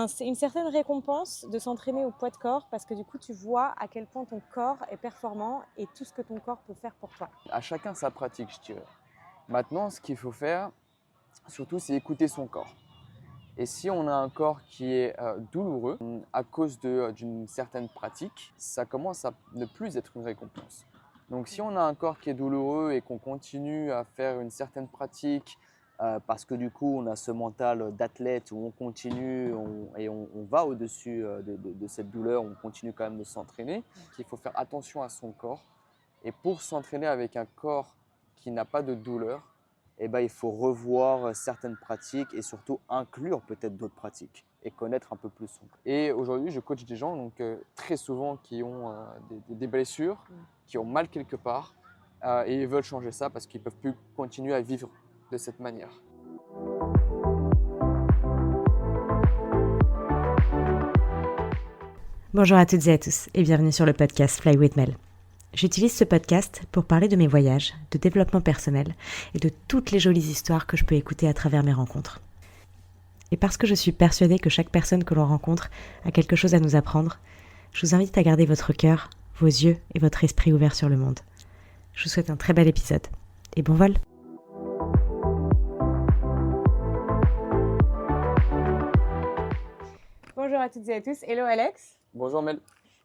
C'est une certaine récompense de s'entraîner au poids de corps parce que du coup, tu vois à quel point ton corps est performant et tout ce que ton corps peut faire pour toi. À chacun sa pratique, je dirais. Maintenant, ce qu'il faut faire, surtout, c'est écouter son corps. Et si on a un corps qui est douloureux à cause d'une certaine pratique, ça commence à ne plus être une récompense. Donc si on a un corps qui est douloureux et qu'on continue à faire une certaine pratique, parce que du coup on a ce mental d'athlète où on continue on va au-dessus de cette douleur, on continue quand même de s'entraîner, il faut faire attention à son corps. Et pour s'entraîner avec un corps qui n'a pas de douleur, eh ben, il faut revoir certaines pratiques et surtout inclure peut-être d'autres pratiques et connaître un peu plus son corps. Et aujourd'hui, je coach des gens donc, très souvent qui ont des blessures, qui ont mal quelque part et ils veulent changer ça parce qu'ils ne peuvent plus continuer à vivre de cette manière. Bonjour à toutes et à tous et bienvenue sur le podcast Fly with Mel. J'utilise ce podcast pour parler de mes voyages, de développement personnel et de toutes les jolies histoires que je peux écouter à travers mes rencontres. Et parce que je suis persuadée que chaque personne que l'on rencontre a quelque chose à nous apprendre, je vous invite à garder votre cœur, vos yeux et votre esprit ouverts sur le monde. Je vous souhaite un très bel épisode et bon vol! Bonjour à toutes et à tous. Hello Alex. Bonjour Mel.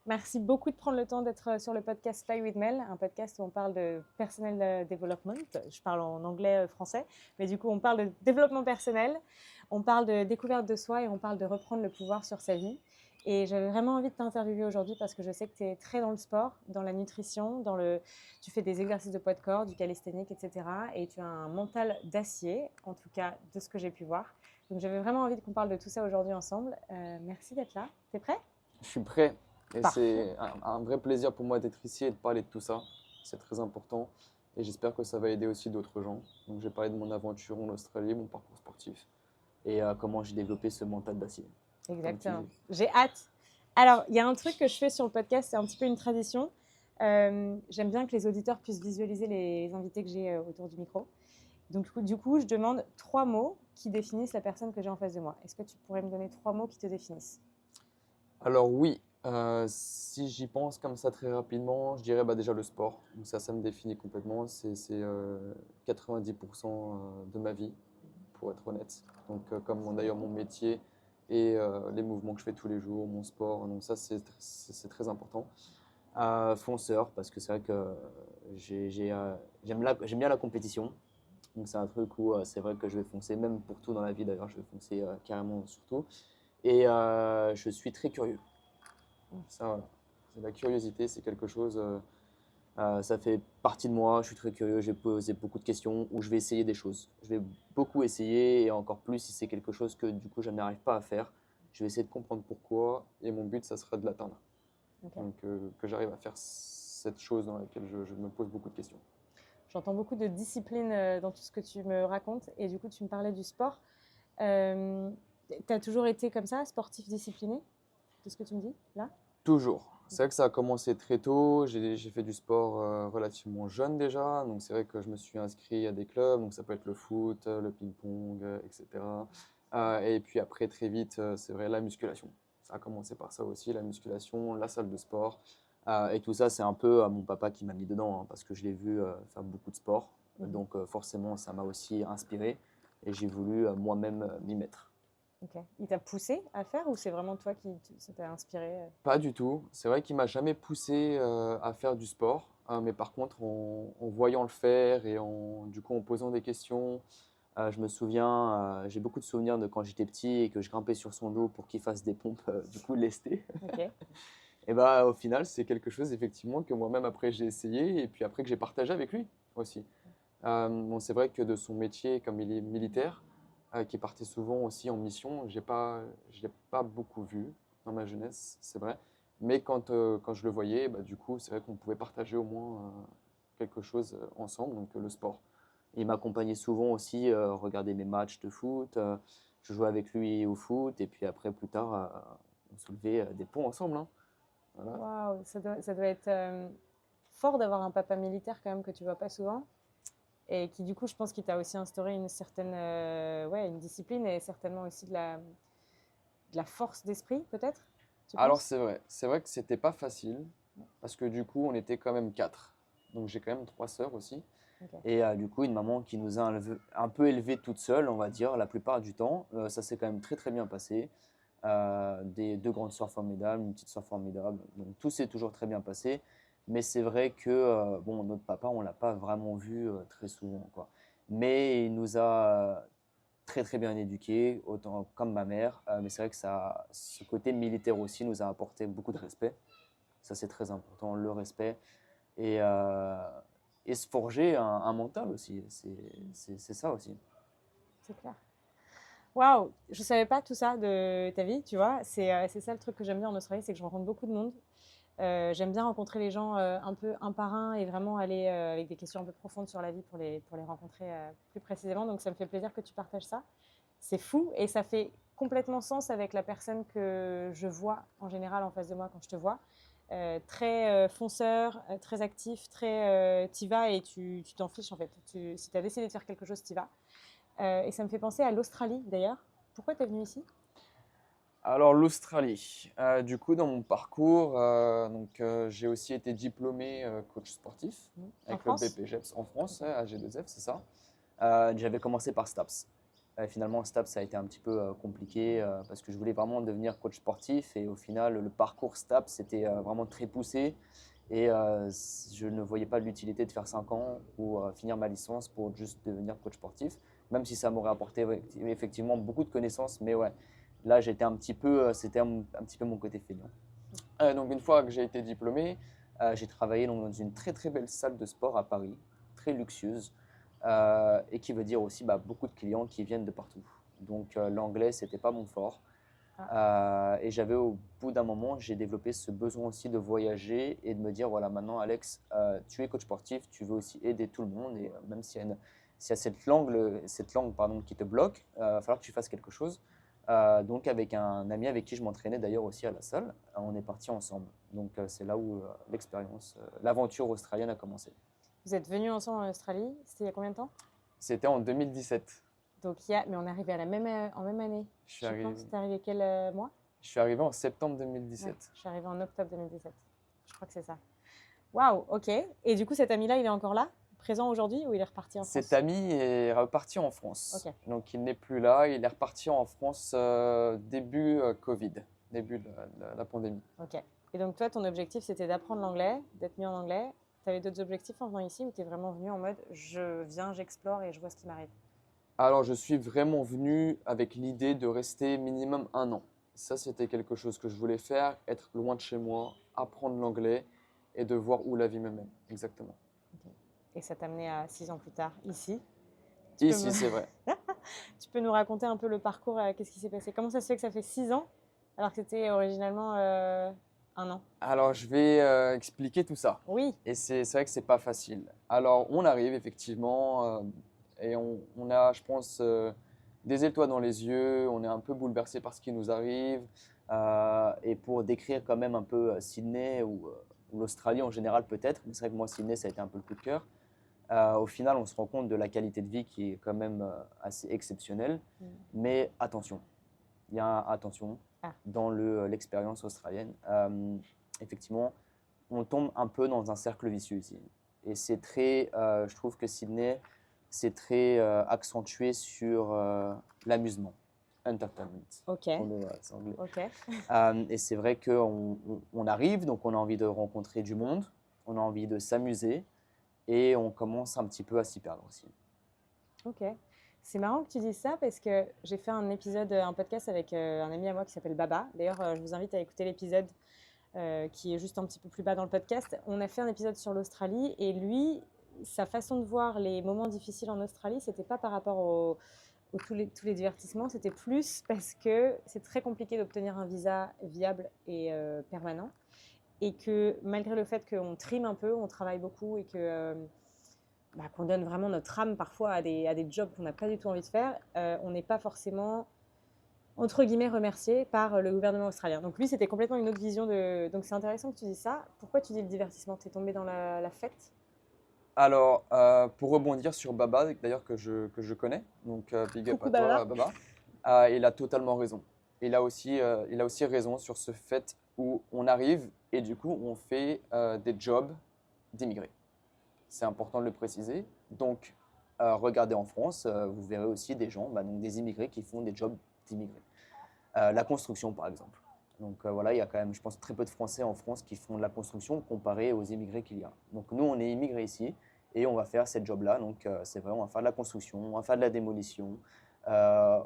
Merci beaucoup de prendre le temps d'être sur le podcast Fly with Mel, un podcast où on parle de personnel development. Je parle en anglais, français, mais du coup on parle de développement personnel, on parle de découverte de soi et on parle de reprendre le pouvoir sur sa vie. Et j'avais vraiment envie de t'interviewer aujourd'hui parce que je sais que tu es très dans le sport, dans la nutrition, tu fais des exercices de poids de corps, du calisthénique, etc. Et tu as un mental d'acier, en tout cas de ce que j'ai pu voir. Donc j'avais vraiment envie qu'on parle de tout ça aujourd'hui ensemble. Merci d'être là. T'es prêt? Je suis prêt et Parfait. c'est un vrai plaisir pour moi d'être ici et de parler de tout ça. C'est très important et j'espère que ça va aider aussi d'autres gens. Donc j'ai parlé de mon aventure en Australie, mon parcours sportif et comment j'ai développé ce mental d'acier. Exactement. J'ai hâte. Alors, il y a un truc que je fais sur le podcast, c'est un petit peu une tradition. J'aime bien que les auditeurs puissent visualiser les invités que j'ai autour du micro. Donc, du coup, je demande 3 mots qui définissent la personne que j'ai en face de moi. Est-ce que tu pourrais me donner 3 mots qui te définissent? Alors oui, si j'y pense comme ça très rapidement, je dirais déjà le sport. Donc ça me définit complètement. C'est 90% de ma vie, pour être honnête. Donc comme d'ailleurs mon métier et les mouvements que je fais tous les jours, mon sport. Donc ça c'est très important. Fonceur, parce que c'est vrai que j'aime bien la compétition. Donc c'est un truc où c'est vrai que je vais foncer, même pour tout dans la vie d'ailleurs, je vais foncer carrément sur tout. Et je suis très curieux. Ça, voilà. C'est la curiosité, c'est quelque chose, ça fait partie de moi. Je suis très curieux, je vais poser beaucoup de questions ou je vais essayer des choses. Je vais beaucoup essayer et encore plus si c'est quelque chose que du coup je n'arrive pas à faire. Je vais essayer de comprendre pourquoi et mon but, ça sera de l'atteindre. Okay. Donc que j'arrive à faire cette chose dans laquelle je me pose beaucoup de questions. J'entends beaucoup de discipline dans tout ce que tu me racontes et du coup, tu me parlais du sport. Tu as toujours été comme ça, sportif discipliné, de ce que tu me dis là? Toujours. C'est vrai que ça a commencé très tôt. J'ai fait du sport relativement jeune déjà. Donc c'est vrai que je me suis inscrit à des clubs. Donc ça peut être le foot, le ping-pong, etc. Et puis après, très vite, c'est vrai, la musculation. Ça a commencé par ça aussi, la musculation, la salle de sport. Et tout ça, c'est un peu mon papa qui m'a mis dedans, hein, parce que je l'ai vu faire beaucoup de sport. Donc forcément, ça m'a aussi inspiré. Et j'ai voulu moi-même m'y mettre. Ok. Il t'a poussé à faire ou c'est vraiment toi qui ça t'a inspiré? Pas du tout. C'est vrai qu'il m'a jamais poussé à faire du sport, hein, mais par contre, en voyant le faire et du coup, en posant des questions, je me souviens, j'ai beaucoup de souvenirs de quand j'étais petit et que je grimpais sur son dos pour qu'il fasse des pompes, du coup, lestées. Ok. Et bah, au final, c'est quelque chose effectivement que moi-même après j'ai essayé et puis après que j'ai partagé avec lui aussi. Bon, c'est vrai que de son métier comme il est militaire, qui partait souvent aussi en mission, je l'ai pas beaucoup vu dans ma jeunesse, c'est vrai. Mais quand je le voyais, bah, du coup, c'est vrai qu'on pouvait partager au moins quelque chose ensemble, donc le sport. Il m'accompagnait souvent aussi regarder mes matchs de foot. Je jouais avec lui au foot et puis après, plus tard, on soulevait des poids ensemble, hein. Voilà. Waouh, ça doit être fort d'avoir un papa militaire quand même que tu vois pas souvent et qui du coup, je pense qu'il t'a aussi instauré une certaine ouais, une discipline et certainement aussi la force d'esprit, peut-être, tu Alors penses? c'est vrai que c'était pas facile parce que du coup on était quand même quatre. Donc j'ai quand même trois sœurs aussi. Ok. Et du coup une maman qui nous a un peu élevés toute seule, on va dire, la plupart du temps. Ça s'est quand même très très bien passé. Des deux grandes sœurs formidables, une petite sœur formidable. Donc tout s'est toujours très bien passé. Mais c'est vrai que bon, notre papa, on l'a pas vraiment vu très souvent, quoi. Mais il nous a très très bien éduqués, autant comme ma mère. Mais c'est vrai que ce côté militaire aussi nous a apporté beaucoup de respect. Ça, c'est très important, le respect. Et, euh, et se forger un mental aussi. C'est ça aussi. C'est clair. Waouh, je savais pas tout ça de ta vie, tu vois. C'est ça le truc que j'aime bien en Australie, c'est que je rencontre beaucoup de monde. J'aime bien rencontrer les gens un peu un par un et vraiment aller avec des questions un peu profondes sur la vie pour les rencontrer plus précisément. Donc ça me fait plaisir que tu partages ça. C'est fou et ça fait complètement sens avec la personne que je vois en général en face de moi quand je te vois. Très fonceur, très actif, très t'y vas et tu t'en fiches en fait. Si tu as décidé de faire quelque chose, t'y vas. Et ça me fait penser à l'Australie d'ailleurs. Pourquoi tu es venu ici? Alors l'Australie, du coup dans mon parcours, j'ai aussi été diplômé coach sportif En avec le France? BPGEPS en France, Ok. à G2F, c'est ça. J'avais commencé par STAPS. Finalement, STAPS ça a été un petit peu compliqué parce que je voulais vraiment devenir coach sportif et au final le parcours STAPS c'était vraiment très poussé et je ne voyais pas l'utilité de faire 5 ans ou finir ma licence pour juste devenir coach sportif, même si ça m'aurait apporté effectivement beaucoup de connaissances, mais ouais. Là, j'étais un petit peu, c'était un petit peu mon côté feignant. Donc, une fois que j'ai été diplômé, j'ai travaillé dans une très très belle salle de sport à Paris, très luxueuse, et qui veut dire aussi beaucoup de clients qui viennent de partout. Donc, l'anglais, c'était pas mon fort. Ah, Et j'avais au bout d'un moment, j'ai développé ce besoin aussi de voyager et de me dire, voilà, maintenant, Alex, tu es coach sportif, tu veux aussi aider tout le monde, et même s'il y a cette langue pardon, qui te bloque, il va falloir que tu fasses quelque chose. Donc avec un ami avec qui je m'entraînais d'ailleurs aussi à la salle, on est partis ensemble. Donc c'est là où l'expérience, l'aventure australienne a commencé. vous êtes venus ensemble en Australie, c'était il y a combien de temps? C'était en 2017. Donc, mais on est arrivé à en même année, Je suis je arrivé, pense. T'es arrivé quel mois? je suis arrivé en septembre Ouais, 2017. je suis arrivée en octobre 2017. Je crois que c'est ça. Waouh, ok. Et du coup, cet ami-là, il est encore là, présent aujourd'hui, ou il est reparti en Cet France? ami est reparti en France. Ok, Donc il n'est plus là, il est reparti en France début Covid, début de la pandémie. ok. Et donc, toi, ton objectif, c'était d'apprendre l'anglais, d'être mieux en anglais. Tu avais d'autres objectifs en venant ici ou tu es vraiment venu en mode je viens, j'explore et je vois ce qui m'arrive? Alors je suis vraiment venu avec l'idée de rester minimum un an. Ça c'était quelque chose que je voulais faire, être loin de chez moi, apprendre l'anglais et de voir où la vie me mène. Exactement. Ok. Et ça t'a amené à 6 ans plus tard, ici. Tu peux, Ici me... c'est vrai. tu peux nous raconter un peu le parcours, qu'est-ce qui s'est passé? Comment ça se fait que ça fait 6 ans alors que c'était originalement un an? Alors je vais expliquer tout ça. Oui, Et c'est vrai que c'est pas facile. Alors on arrive effectivement et on a, je pense, des étoiles dans les yeux, on est un peu bouleversé par ce qui nous arrive. Et pour décrire quand même un peu Sydney ou l'Australie en général peut-être, mais c'est vrai que moi Sydney ça a été un peu le coup de cœur. Au final on se rend compte de la qualité de vie qui est quand même assez exceptionnelle. mm. Mais attention, il y a un attention Ah, dans l'expérience australienne. Effectivement, on tombe un peu dans un cercle vicieux ici. Et c'est très, je trouve que Sydney, c'est très accentué sur l'amusement, entertainment, ok, pour le c'est anglais. ok, Et c'est vrai qu'on arrive, donc on a envie de rencontrer du monde, on a envie de s'amuser, et on commence un petit peu à s'y perdre aussi. ok. C'est marrant que tu dises ça parce que j'ai fait un épisode, un podcast avec un ami à moi qui s'appelle Baba. D'ailleurs, je vous invite à écouter l'épisode qui est juste un petit peu plus bas dans le podcast. On a fait un épisode sur l'Australie et lui, sa façon de voir les moments difficiles en Australie, c'était pas par rapport tous les divertissements, c'était plus parce que c'est très compliqué d'obtenir un visa viable et permanent. Et que malgré le fait qu'on trime un peu, on travaille beaucoup et que qu'on donne vraiment notre âme parfois à des jobs qu'on n'a pas du tout envie de faire, on n'est pas forcément entre guillemets remercié par le gouvernement australien. Donc lui, c'était complètement une autre vision de... Donc c'est intéressant que tu dis ça. Pourquoi tu dis le divertissement? T'es tombé dans la fête? Alors, pour rebondir sur Baba, d'ailleurs que je connais, donc big up Coucou à toi Baba. Baba, il a totalement raison. il a aussi raison sur ce fait où on arrive et du coup, on fait des jobs d'immigrés. C'est important de le préciser. Donc, regardez en France, vous verrez aussi des gens, donc des immigrés qui font des jobs d'immigrés. La construction, par exemple. Donc voilà, il y a quand même, je pense, très peu de Français en France qui font de la construction comparé aux immigrés qu'il y a. Donc nous, on est immigrés ici et on va faire cette job-là. Donc c'est vrai, on va faire de la construction, on va faire de la démolition. Euh,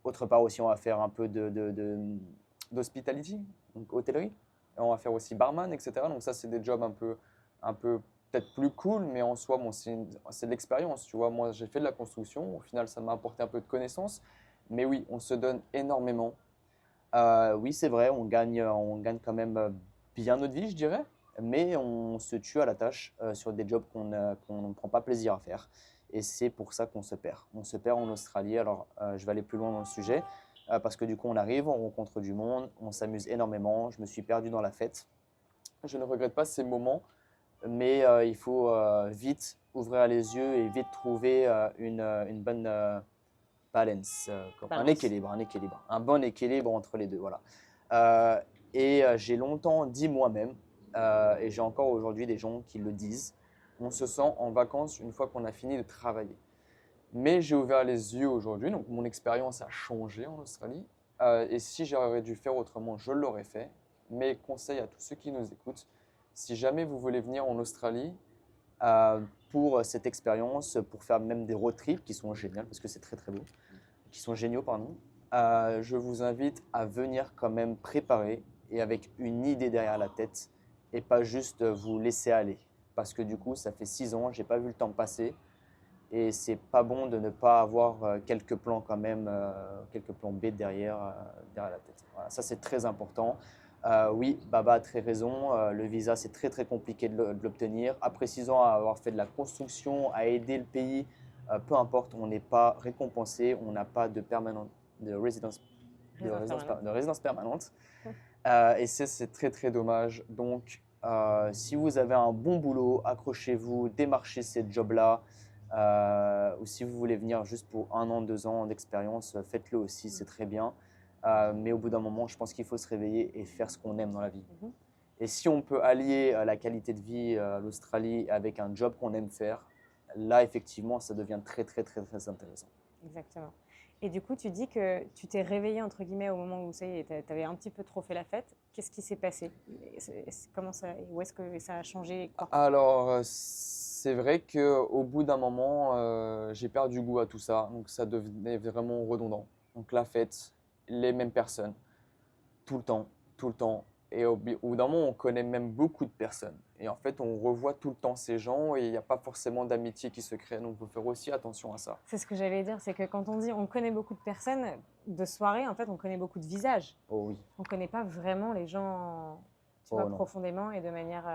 Autre part aussi, on va faire un peu d'hospitality, donc hôtellerie. Et on va faire aussi barman, etc. Donc ça, c'est des jobs un peu peut-être plus cool, mais en soi, bon, c'est de l'expérience. Tu vois, moi, j'ai fait de la construction. Au final, ça m'a apporté un peu de connaissances. Mais oui, on se donne énormément. Oui, c'est vrai, on gagne quand même bien notre vie, je dirais, mais on se tue à la tâche sur des jobs qu'on ne prend pas plaisir à faire. Et c'est pour ça qu'on se perd. On se perd en Australie. Alors, je vais aller plus loin dans le sujet, parce que du coup, on arrive, on rencontre du monde, on s'amuse énormément. Je me suis perdu dans la fête. Je ne regrette pas ces moments, mais il faut vite ouvrir les yeux et vite trouver une bonne balance, un équilibre, un bon équilibre entre les deux, voilà. J'ai longtemps dit moi-même, et j'ai encore aujourd'hui des gens qui le disent, on se sent en vacances une fois qu'on a fini de travailler. Mais j'ai ouvert les yeux aujourd'hui, donc mon expérience a changé en Australie. Et si j'aurais dû faire autrement, je l'aurais fait. Mais conseil à tous ceux qui nous écoutent, si jamais vous voulez venir en Australie, pour cette expérience, pour faire même des road trips qui sont géniales, parce que c'est très très beau, qui sont géniaux, pardon. Je vous invite à venir quand même préparer et avec une idée derrière la tête et pas juste vous laisser aller. Parce que du coup, ça fait 6 ans, j'ai pas vu le temps passer et c'est pas bon de ne pas avoir quelques plans quand même, quelques plans B derrière la tête. Voilà, ça c'est très important. Oui, Baba a très raison, le visa c'est très très compliqué de l'obtenir. Après 6 ans à avoir fait de la construction, à aider le pays, peu importe, on n'est pas récompensé, on n'a pas de résidence permanente. Et c'est très très dommage. Donc, si vous avez un bon boulot, accrochez-vous, démarchez ces jobs-là. Ou si vous voulez venir juste pour 1 an, 2 ans d'expérience, faites-le aussi, c'est très bien. Mais au bout d'un moment, je pense qu'il faut se réveiller et faire ce qu'on aime dans la vie. Et si on peut allier la qualité de vie à l'Australie avec un job qu'on aime faire, là, effectivement, ça devient très, très, très, très intéressant. Exactement. Et du coup, tu dis que tu t'es réveillé, entre guillemets, au moment où tu avais un petit peu trop fait la fête. Qu'est-ce qui s'est passé? Où est-ce que ça a changé? Alors, c'est vrai qu'au bout d'un moment, j'ai perdu goût à tout ça. Donc, ça devenait vraiment redondant. Donc, la fête, les mêmes personnes, tout le temps, tout le temps. Et au bout d'un moment, on connaît même beaucoup de personnes. Et en fait, on revoit tout le temps ces gens et il n'y a pas forcément d'amitié qui se crée. Donc, il faut faire aussi attention à ça. C'est ce que j'allais dire, c'est que quand on dit on connaît beaucoup de personnes, de soirée, en fait, on connaît beaucoup de visages. Oh oui. On ne connaît pas vraiment les gens, profondément et de manière...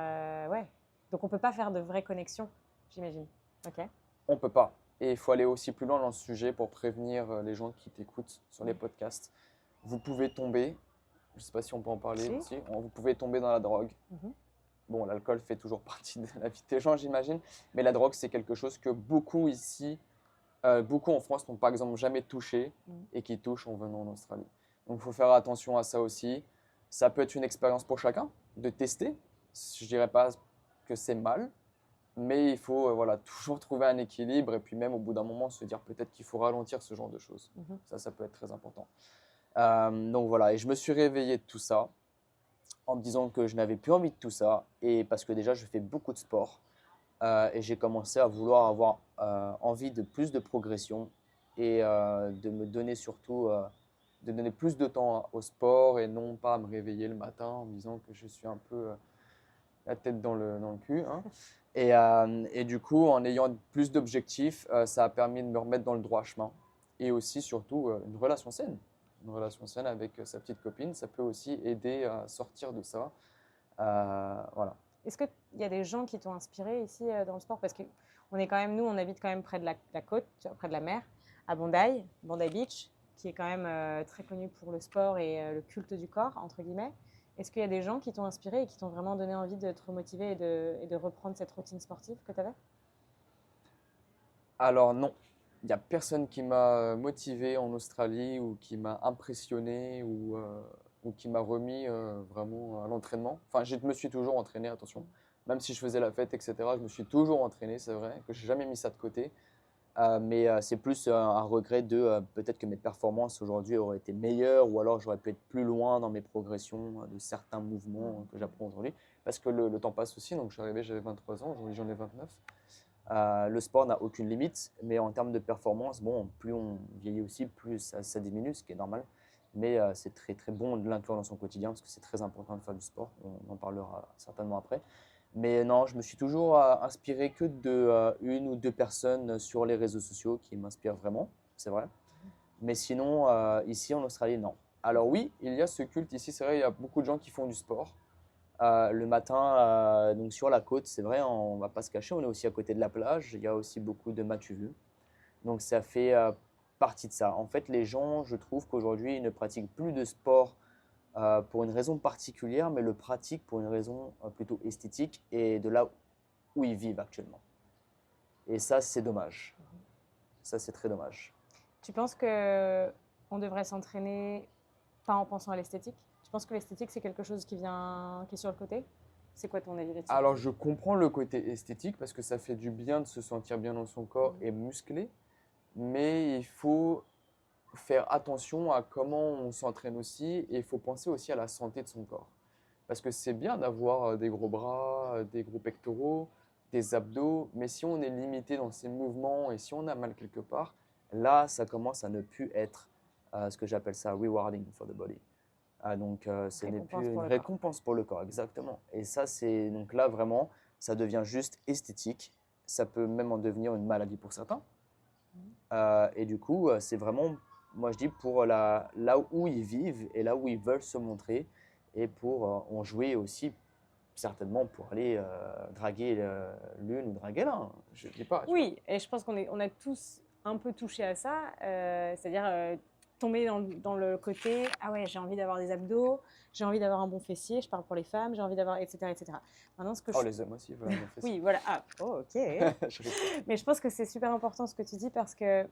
ouais. Donc, on ne peut pas faire de vraies connexions, j'imagine. Ok. On peut pas. Et il faut aller aussi plus loin dans le sujet pour prévenir les gens qui t'écoutent sur les podcasts. Vous pouvez tomber, je ne sais pas si on peut en parler aussi, vous pouvez tomber dans la drogue. Bon, l'alcool fait toujours partie de la vie des gens, j'imagine, mais la drogue, c'est quelque chose que beaucoup ici, beaucoup en France n'ont par exemple jamais touché et qui touchent en venant en Australie. Donc, il faut faire attention à ça aussi. Ça peut être une expérience pour chacun de tester. Je ne dirais pas que c'est mal, mais il faut voilà, toujours trouver un équilibre et puis même au bout d'un moment se dire peut-être qu'il faut ralentir ce genre de choses. Ça peut être très important. Donc voilà, et je me suis réveillé de tout ça en me disant que je n'avais plus envie de tout ça et parce que déjà je fais beaucoup de sport et j'ai commencé à vouloir avoir envie de plus de progression et de me donner surtout de donner plus de temps au sport et non pas à me réveiller le matin en me disant que je suis un peu la tête dans le cul. Hein. Et du coup, en ayant plus d'objectifs, ça a permis de me remettre dans le droit chemin. Et aussi, surtout, une relation saine. Une relation saine avec sa petite copine, ça peut aussi aider à sortir de ça. Voilà. Est-ce qu'il y a des gens qui t'ont inspiré ici dans le sport? Parce que on habite quand même près de la côte, près de la mer, à Bondi Beach, qui est quand même très connu pour le sport et le culte du corps, entre guillemets. Est-ce qu'il y a des gens qui t'ont inspiré et qui t'ont vraiment donné envie de te remotiver et de reprendre cette routine sportive que tu avais? Alors non. il n'y a personne qui m'a motivé en Australie ou qui m'a impressionné ou qui m'a remis vraiment à l'entraînement. Enfin, je me suis toujours entraîné, attention. Même si je faisais la fête, etc., je me suis toujours entraîné, c'est vrai, que je n'ai jamais mis ça de côté. Mais c'est plus un regret de peut-être que mes performances aujourd'hui auraient été meilleures ou alors j'aurais pu être plus loin dans mes progressions de certains mouvements que j'apprends aujourd'hui. Parce que le temps passe aussi, donc je suis arrivé, j'avais 23 ans, aujourd'hui j'en ai 29. Le sport n'a aucune limite, mais en termes de performance, bon, plus on vieillit aussi, plus ça diminue, ce qui est normal. Mais c'est très très bon de l'inclure dans son quotidien parce que c'est très important de faire du sport. On en parlera certainement après. Mais non, je me suis toujours inspiré que de une ou deux personnes sur les réseaux sociaux qui m'inspirent vraiment, c'est vrai. Mais sinon, ici en Australie, non. Alors oui, il y a ce culte ici, c'est vrai, il y a beaucoup de gens qui font du sport. Le matin, donc sur la côte, c'est vrai, on ne va pas se cacher, on est aussi à côté de la plage. Il y a aussi beaucoup de matu vu. Donc ça fait partie de ça. En fait, les gens, je trouve qu'aujourd'hui, ils ne pratiquent plus de sport pour une raison particulière, mais le pratiquent pour une raison plutôt esthétique et de là où ils vivent actuellement. Et ça, c'est dommage. Ça, c'est très dommage. Tu penses qu'on devrait s'entraîner pas en pensant à l'esthétique? Tu penses que l'esthétique, c'est quelque chose qui est sur le côté? C'est quoi ton avis là-dessus? Alors, je comprends le côté esthétique parce que ça fait du bien de se sentir bien dans son corps et musclé, mais il faut faire attention à comment on s'entraîne aussi et il faut penser aussi à la santé de son corps. Parce que c'est bien d'avoir des gros bras, des gros pectoraux, des abdos, mais si on est limité dans ses mouvements et si on a mal quelque part, là, ça commence à ne plus être ce que j'appelle ça rewarding for the body. Donc, ce n'est plus une récompense pour le corps, exactement. Et ça, c'est donc là vraiment, ça devient juste esthétique. Ça peut même en devenir une maladie pour certains. Et du coup, c'est vraiment, moi je dis, pour là où ils vivent et là où ils veulent se montrer et pour en jouer aussi certainement pour aller draguer l'une ou draguer l'un. Je ne dis pas. Oui, et je pense on a tous un peu touché à ça, c'est-à-dire tomber dans le côté « Ah ouais, j'ai envie d'avoir des abdos, j'ai envie d'avoir un bon fessier, je parle pour les femmes, j'ai envie d'avoir… etc. etc. » Maintenant, les hommes aussi veulent un bon fessier. Oui, voilà. Ah, oh, ok. Mais je pense que c'est super important ce que tu dis parce que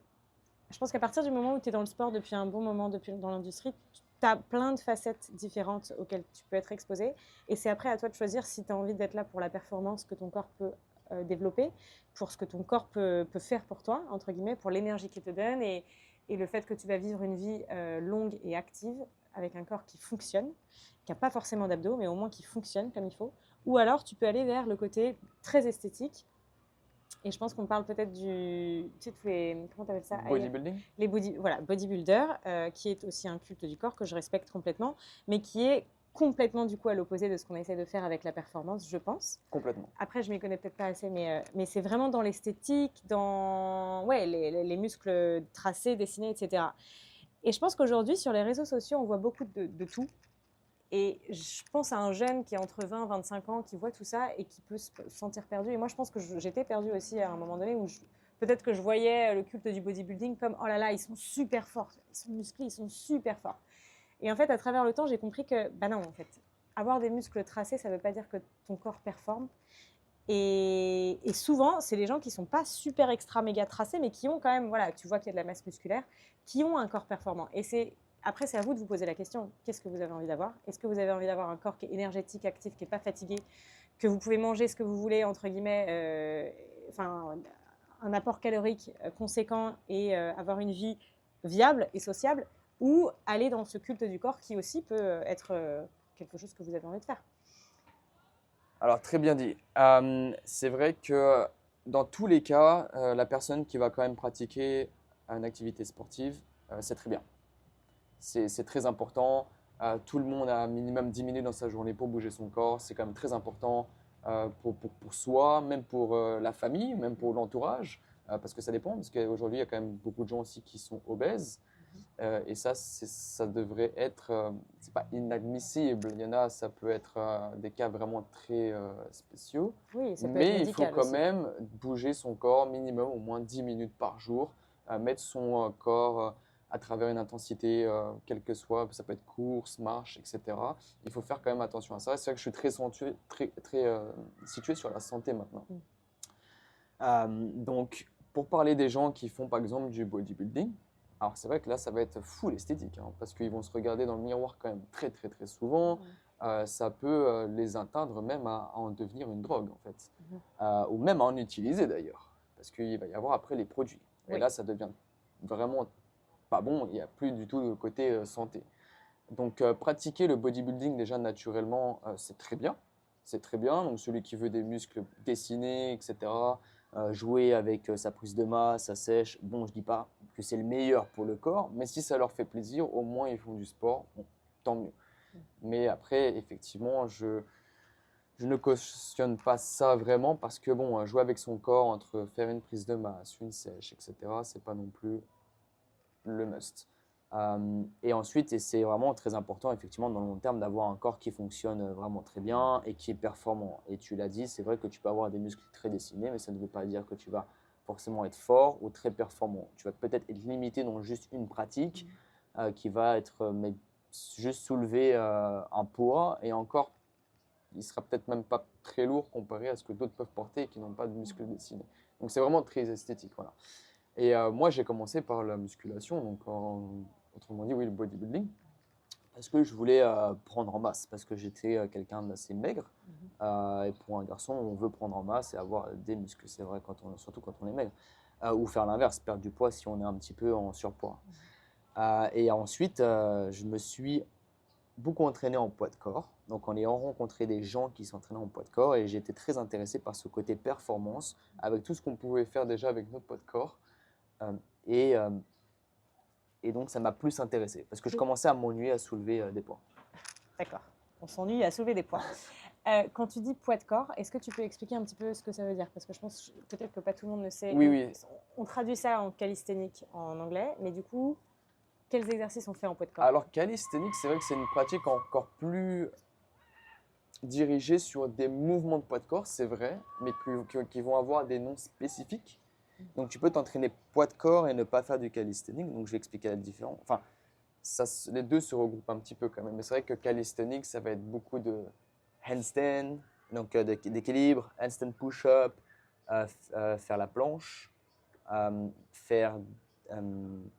je pense qu'à partir du moment où tu es dans le sport depuis un bon moment, dans l'industrie, tu as plein de facettes différentes auxquelles tu peux être exposé. Et c'est après à toi de choisir si tu as envie d'être là pour la performance que ton corps peut développer, pour ce que ton corps peut faire pour toi, entre guillemets, pour l'énergie qu'il te donne et le fait que tu vas vivre une vie longue et active avec un corps qui fonctionne, qui n'a pas forcément d'abdos, mais au moins qui fonctionne comme il faut. Ou alors tu peux aller vers le côté très esthétique. Et je pense qu'on parle peut-être du… Tu sais, tous les… Comment tu appelles ça? Bodybuilding. Voilà, bodybuilder, qui est aussi un culte du corps que je respecte complètement, mais qui est complètement du coup à l'opposé de ce qu'on essaie de faire avec la performance, je pense. Complètement. Après, je m'y connais peut-être pas assez, mais c'est vraiment dans l'esthétique, dans les muscles tracés, dessinés, etc. Et je pense qu'aujourd'hui, sur les réseaux sociaux, on voit beaucoup de tout. Et je pense à un jeune qui est entre 20 et 25 ans, qui voit tout ça et qui peut se sentir perdu. Et moi, je pense que j'étais perdue aussi à un moment donné où peut-être que je voyais le culte du bodybuilding comme « Oh là là, ils sont super forts, ils sont musclés, ils sont super forts ». Et en fait, à travers le temps, j'ai compris que, bah non, en fait, avoir des muscles tracés, ça ne veut pas dire que ton corps performe. Et souvent, c'est les gens qui ne sont pas super extra méga tracés, mais qui ont quand même, voilà, tu vois qu'il y a de la masse musculaire, qui ont un corps performant. Et après, c'est à vous de vous poser la question, qu'est-ce que vous avez envie d'avoir? Est-ce que vous avez envie d'avoir un corps qui est énergétique, actif, qui n'est pas fatigué, que vous pouvez manger ce que vous voulez, entre guillemets, un apport calorique conséquent et avoir une vie viable et sociable, ou aller dans ce culte du corps qui aussi peut être quelque chose que vous avez envie de faire? Alors, très bien dit. C'est vrai que dans tous les cas, la personne qui va quand même pratiquer une activité sportive, c'est très bien. C'est très important. Tout le monde a un minimum 10 minutes dans sa journée pour bouger son corps. C'est quand même très important pour soi, même pour la famille, même pour l'entourage. Parce que ça dépend, parce qu'aujourd'hui, il y a quand même beaucoup de gens aussi qui sont obèses. Et ça devrait être, c'est pas inadmissible. Il y en a, ça peut être des cas vraiment très spéciaux. Oui, ça peut mais être il faut quand aussi. même bouger son corps minimum au moins 10 minutes par jour, mettre son corps à travers une intensité, quelle que soit, ça peut être course, marche, etc. Il faut faire quand même attention à ça. C'est vrai que je suis très situé sur la santé maintenant. Donc, Pour parler des gens qui font par exemple du bodybuilding, alors c'est vrai que là ça va être full esthétique, hein, parce qu'ils vont se regarder dans le miroir quand même très très très souvent. Ça peut les atteindre même à en devenir une drogue en fait, ou même à en utiliser d'ailleurs, parce qu'il va y avoir après les produits. Et là ça devient vraiment pas bon, il n'y a plus du tout de côté santé. Donc pratiquer le bodybuilding déjà naturellement, c'est très bien. C'est très bien. Donc celui qui veut des muscles dessinés, etc., jouer avec sa prise de masse, sa sèche, bon, je dis pas que c'est le meilleur pour le corps, mais si ça leur fait plaisir, au moins ils font du sport, bon, tant mieux. Mais après, effectivement, je ne cautionne pas ça vraiment parce que bon, jouer avec son corps entre faire une prise de masse, une sèche, etc., c'est pas non plus le must. Et ensuite, et c'est vraiment très important, effectivement, dans le long terme, d'avoir un corps qui fonctionne vraiment très bien et qui est performant. Et tu l'as dit, c'est vrai que tu peux avoir des muscles très dessinés, mais ça ne veut pas dire que tu vas forcément être fort ou très performant. Tu vas peut-être être limité dans juste une pratique qui va être mais juste soulever un poids et encore, il sera peut-être même pas très lourd comparé à ce que d'autres peuvent porter et qui n'ont pas de muscles dessinés. Donc c'est vraiment très esthétique, voilà. Et moi, j'ai commencé par la musculation, donc autrement dit, oui, le bodybuilding, parce que je voulais prendre en masse, parce que j'étais quelqu'un d'assez maigre. Et pour un garçon, on veut prendre en masse et avoir des muscles, c'est vrai, surtout quand on est maigre. Ou faire l'inverse, perdre du poids si on est un petit peu en surpoids. Et ensuite, je me suis beaucoup entraîné en poids de corps, donc en ayant rencontré des gens qui s'entraînaient en poids de corps, et j'ai été très intéressé par ce côté performance, avec tout ce qu'on pouvait faire déjà avec notre poids de corps. Et donc, ça m'a plus intéressé parce que je commençais à m'ennuyer à soulever des poids. D'accord. On s'ennuie à soulever des poids. Quand tu dis poids de corps, est-ce que tu peux expliquer un petit peu ce que ça veut dire? Parce que je pense peut-être que pas tout le monde le sait. Oui. On traduit ça en calisthénique en anglais, mais du coup, quels exercices on fait en poids de corps? Alors, calisthénique, c'est vrai que c'est une pratique encore plus dirigée sur des mouvements de poids de corps, c'est vrai, mais qui vont avoir des noms spécifiques. Donc, tu peux t'entraîner poids de corps et ne pas faire du calisthénique. Donc, je vais expliquer la différence. Enfin, les deux se regroupent un petit peu quand même. Mais c'est vrai que calisthénique, ça va être beaucoup de handstand, donc d'équilibre, handstand push-up, faire la planche, faire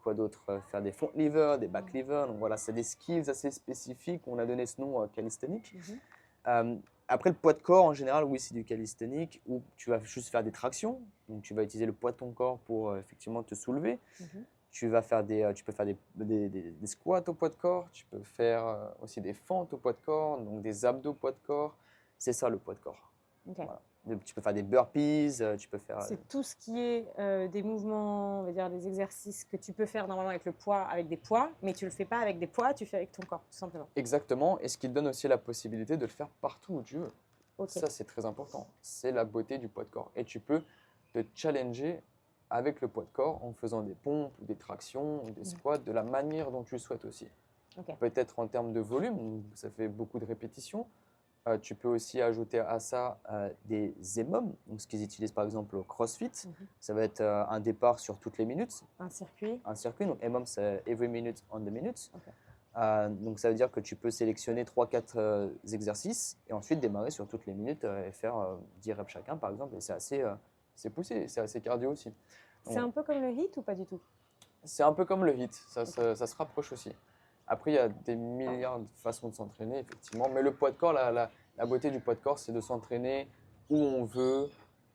quoi d'autre, faire des front levers, des back levers. Donc voilà, c'est des skills assez spécifiques. On a donné ce nom calisthénique. Après, le poids de corps, en général, oui, c'est du calisthénique où tu vas juste faire des tractions. Donc, tu vas utiliser le poids de ton corps pour effectivement te soulever. Tu peux faire des squats au poids de corps. Tu peux faire aussi des fentes au poids de corps, donc des abdos au poids de corps. C'est ça le poids de corps. Voilà. Tu peux faire des burpees, tu peux faire… C'est tout ce qui est des mouvements, on va dire des exercices que tu peux faire normalement avec le poids, avec des poids, mais tu ne le fais pas avec des poids, tu fais avec ton corps, tout simplement. Exactement, et ce qui te donne aussi la possibilité de le faire partout où tu veux. Ça, c'est très important. C'est la beauté du poids de corps. Et tu peux te challenger avec le poids de corps en faisant des pompes, ou des tractions, ou des squats, de la manière dont tu le souhaites aussi. Peut-être en termes de volume, ça fait beaucoup de répétitions. Tu peux aussi ajouter à ça des EMOM, donc ce qu'ils utilisent par exemple au CrossFit. Ça va être un départ sur toutes les minutes. Un circuit. Donc EMOM, c'est Every Minute on the Minute. Donc ça veut dire que tu peux sélectionner 3-4 exercices et ensuite démarrer sur toutes les minutes et faire 10 reps chacun par exemple. Et c'est assez poussé, c'est assez cardio aussi. C'est un peu comme le HIIT ou pas du tout? C'est un peu comme le HIIT, ça se rapproche aussi. Après, il y a des milliards de façons de s'entraîner, effectivement. Mais le poids de corps, la beauté du poids de corps, c'est de s'entraîner où on veut,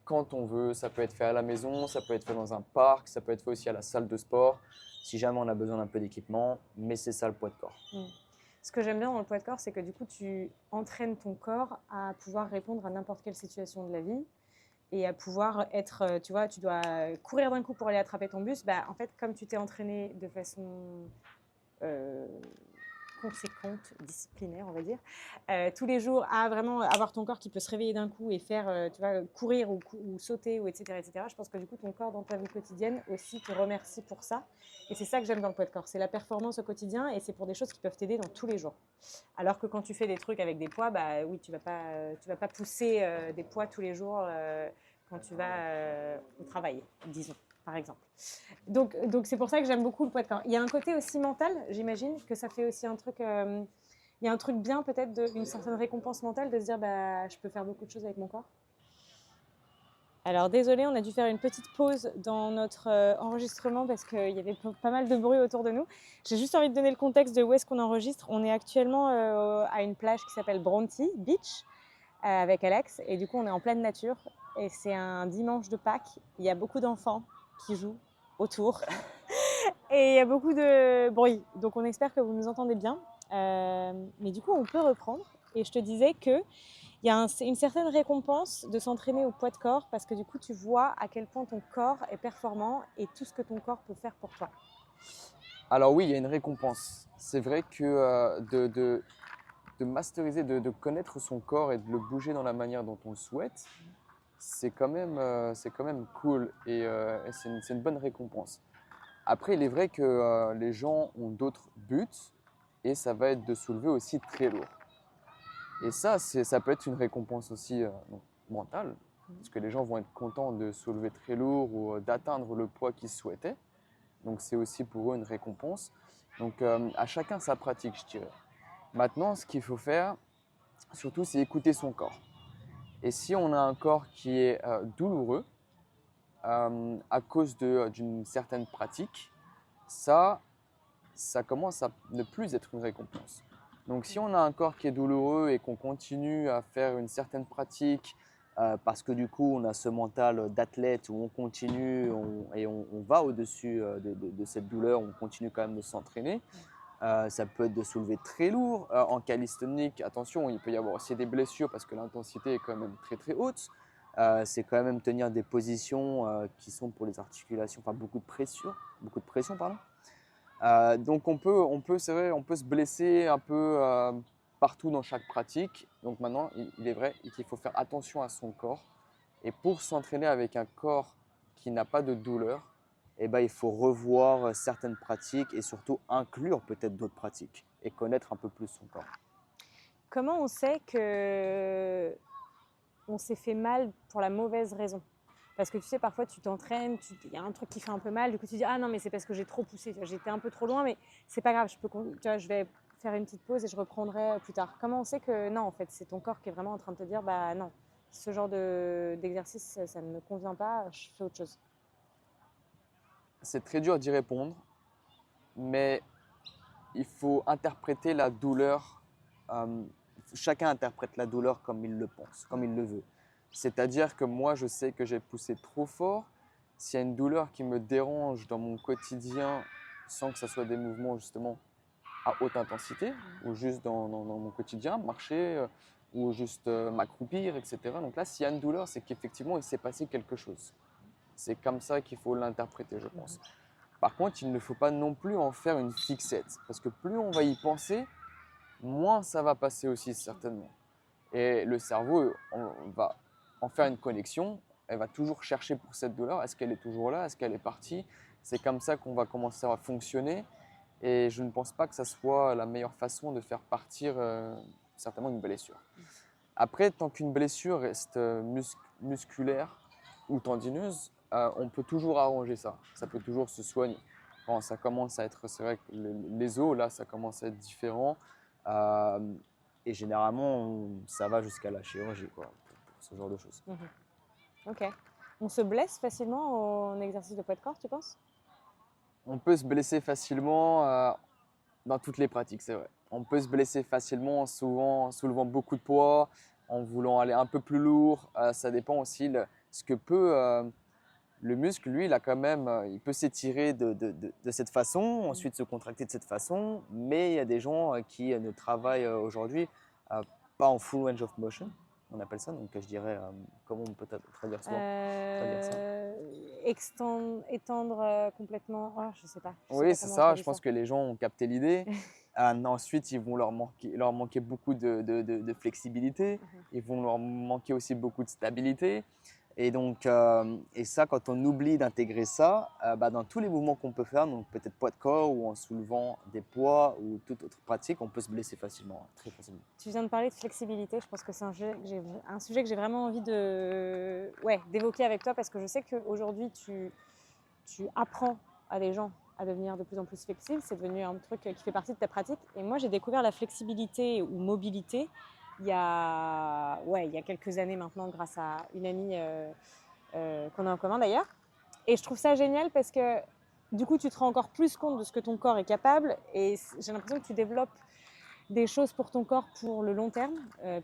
quand on veut. Ça peut être fait à la maison, ça peut être fait dans un parc, ça peut être fait aussi à la salle de sport, si jamais on a besoin d'un peu d'équipement. Mais c'est ça le poids de corps. Ce que j'aime bien dans le poids de corps, c'est que du coup, tu entraînes ton corps à pouvoir répondre à n'importe quelle situation de la vie et à pouvoir être, tu vois, tu dois courir d'un coup pour aller attraper ton bus. Bah, en fait, comme tu t'es entraîné de façon conséquente, disciplinaire, on va dire, tous les jours, à vraiment avoir ton corps qui peut se réveiller d'un coup et faire, tu vois, courir ou sauter, ou etc., etc. Je pense que du coup, ton corps dans ta vie quotidienne aussi te remercie pour ça. Et c'est ça que j'aime dans le poids de corps, c'est la performance au quotidien et c'est pour des choses qui peuvent t'aider dans tous les jours. Alors que quand tu fais des trucs avec des poids, bah oui, tu vas pas pousser des poids tous les jours quand tu vas au travail, disons, par exemple. Donc c'est pour ça que j'aime beaucoup le poids de corps. Il y a un côté aussi mental, j'imagine, que ça fait aussi un truc… il y a un truc bien peut-être, une certaine récompense mentale de se dire bah, je peux faire beaucoup de choses avec mon corps. Alors désolé, on a dû faire une petite pause dans notre enregistrement parce qu'il y avait pas mal de bruit autour de nous. J'ai juste envie de donner le contexte de où est-ce qu'on enregistre. On est actuellement à une plage qui s'appelle Bronte Beach avec Alex et du coup on est en pleine nature et c'est un dimanche de Pâques. Il y a beaucoup d'enfants qui jouent autour et il y a beaucoup de bruit. Donc on espère que vous nous entendez bien. Mais du coup on peut reprendre et je te disais que il y a une certaine récompense de s'entraîner au poids de corps parce que du coup, tu vois à quel point ton corps est performant et tout ce que ton corps peut faire pour toi. Alors oui, il y a une récompense. C'est vrai que de masteriser, de connaître son corps et de le bouger dans la manière dont on le souhaite, c'est quand même cool et c'est une bonne récompense. Après, il est vrai que les gens ont d'autres buts et ça va être de soulever aussi très lourd. Et ça peut être une récompense aussi donc, mentale, parce que les gens vont être contents de soulever très lourd ou d'atteindre le poids qu'ils souhaitaient. Donc c'est aussi pour eux une récompense. Donc à chacun sa pratique, je dirais. Maintenant, ce qu'il faut faire, surtout, c'est écouter son corps. Et si on a un corps qui est douloureux à cause d'une certaine pratique, ça commence à ne plus être une récompense. Donc si on a un corps qui est douloureux et qu'on continue à faire une certaine pratique parce que du coup on a ce mental d'athlète où on continue on va au-dessus de cette douleur, on continue quand même de s'entraîner. Ça peut être de soulever très lourd. En calisthénique, attention, il peut y avoir aussi des blessures parce que l'intensité est quand même très très haute. C'est quand même tenir des positions qui sont pour les articulations, enfin beaucoup de pression, pardon. Donc c'est vrai, on peut se blesser un peu partout dans chaque pratique. Donc maintenant, il est vrai qu'il faut faire attention à son corps. Et pour s'entraîner avec un corps qui n'a pas de douleur, eh ben, il faut revoir certaines pratiques et surtout inclure peut-être d'autres pratiques et connaître un peu plus son corps. Comment on sait que on s'est fait mal pour la mauvaise raison? Parce que tu sais, parfois tu t'entraînes, il y a un truc qui fait un peu mal, du coup tu dis ah non mais c'est parce que j'ai trop poussé, j'étais un peu trop loin, mais c'est pas grave, je vais faire une petite pause et je reprendrai plus tard. Comment on sait que non, en fait c'est ton corps qui est vraiment en train de te dire bah non, ce genre d'exercice ça ne me convient pas, je fais autre chose. C'est très dur d'y répondre, mais il faut interpréter la douleur. euh, Chacun interprète la douleur comme il le pense, comme il le veut. C'est-à-dire que moi, je sais que j'ai poussé trop fort. S'il y a une douleur qui me dérange dans mon quotidien, sans que ce soit des mouvements justement à haute intensité, ou juste dans mon quotidien, marcher, ou juste m'accroupir, etc. Donc là, s'il y a une douleur, c'est qu'effectivement, il s'est passé quelque chose. C'est comme ça qu'il faut l'interpréter, je pense. Par contre, il ne faut pas non plus en faire une fixette, parce que plus on va y penser, moins ça va passer aussi certainement. Et le cerveau, on va en faire une connexion, elle va toujours chercher pour cette douleur, est-ce qu'elle est toujours là, est-ce qu'elle est partie? C'est comme ça qu'on va commencer à fonctionner et je ne pense pas que ça soit la meilleure façon de faire partir certainement une blessure. Après, tant qu'une blessure reste musculaire ou tendineuse, on peut toujours arranger ça, ça peut toujours se soigner. Quand ça commence à être, c'est vrai que les os, là, ça commence à être différent. Euh, et généralement, ça va jusqu'à la chirurgie, quoi, pour ce genre de choses. Ok. On se blesse facilement en exercice de poids de corps, tu penses? On peut se blesser facilement dans toutes les pratiques, c'est vrai. On peut se blesser facilement, souvent en soulevant beaucoup de poids, en voulant aller un peu plus lourd. Ça dépend aussi ce que peut le muscle, lui, il peut s'étirer de cette façon, ensuite se contracter de cette façon, mais il y a des gens qui ne travaillent aujourd'hui pas en full range of motion, on appelle ça, donc je dirais, comment on peut traduire ça? Étendre complètement, oh, je sais pas. Oui, c'est ça, je pense que les gens ont capté l'idée. Ensuite, ils vont leur manquer beaucoup de flexibilité, ils vont leur manquer aussi beaucoup de stabilité. Et donc, et ça, quand on oublie d'intégrer ça, dans tous les mouvements qu'on peut faire, donc peut-être poids de corps ou en soulevant des poids ou toute autre pratique, on peut se blesser facilement, très facilement. Tu viens de parler de flexibilité, je pense que c'est un sujet que j'ai vraiment envie d'évoquer avec toi parce que je sais qu'aujourd'hui, tu apprends à des gens à devenir de plus en plus flexibles, c'est devenu un truc qui fait partie de ta pratique. Et moi, j'ai découvert la flexibilité ou mobilité il y a quelques années maintenant grâce à une amie qu'on a en commun d'ailleurs. Et je trouve ça génial parce que du coup, tu te rends encore plus compte de ce que ton corps est capable et j'ai l'impression que tu développes des choses pour ton corps pour le long terme,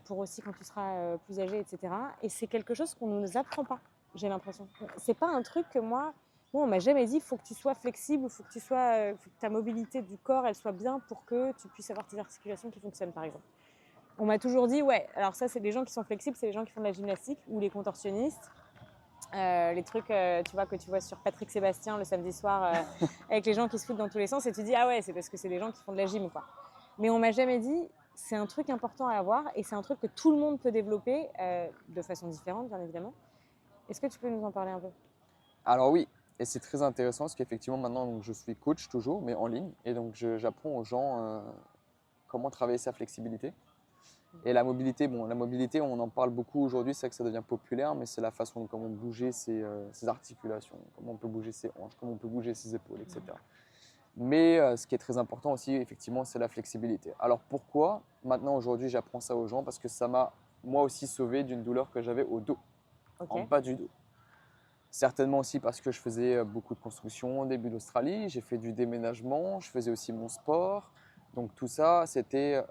pour aussi quand tu seras plus âgé, etc. Et c'est quelque chose qu'on ne nous apprend pas, j'ai l'impression. C'est pas un truc que moi on m'a jamais dit, il faut que tu sois flexible, il faut que faut que ta mobilité du corps, elle soit bien pour que tu puisses avoir tes articulations qui fonctionnent, par exemple. On m'a toujours dit, ouais, alors ça, c'est des gens qui sont flexibles, c'est les gens qui font de la gymnastique ou les contorsionnistes. Les trucs, tu vois, que tu vois sur Patrick Sébastien le samedi soir avec les gens qui se foutent dans tous les sens et tu dis, ah ouais, c'est parce que c'est des gens qui font de la gym, quoi. Mais on m'a jamais dit, c'est un truc important à avoir et c'est un truc que tout le monde peut développer de façon différente, bien évidemment. Est-ce que tu peux nous en parler un peu? Alors oui, et c'est très intéressant parce qu'effectivement maintenant donc, je suis coach toujours, mais en ligne. Et donc j'apprends aux gens comment travailler sa flexibilité. Et la mobilité, bon, la mobilité, on en parle beaucoup aujourd'hui, c'est vrai que ça devient populaire, mais c'est la façon dont comment bouger ses articulations, comment on peut bouger ses hanches, comment on peut bouger ses épaules, etc. Mais ce qui est très important aussi, effectivement, c'est la flexibilité. Alors pourquoi maintenant aujourd'hui j'apprends ça aux gens? Parce que ça m'a moi aussi sauvé d'une douleur que j'avais au dos, en bas du dos. Certainement aussi parce que je faisais beaucoup de construction au début d'Australie, j'ai fait du déménagement, je faisais aussi mon sport. Donc tout ça, c'était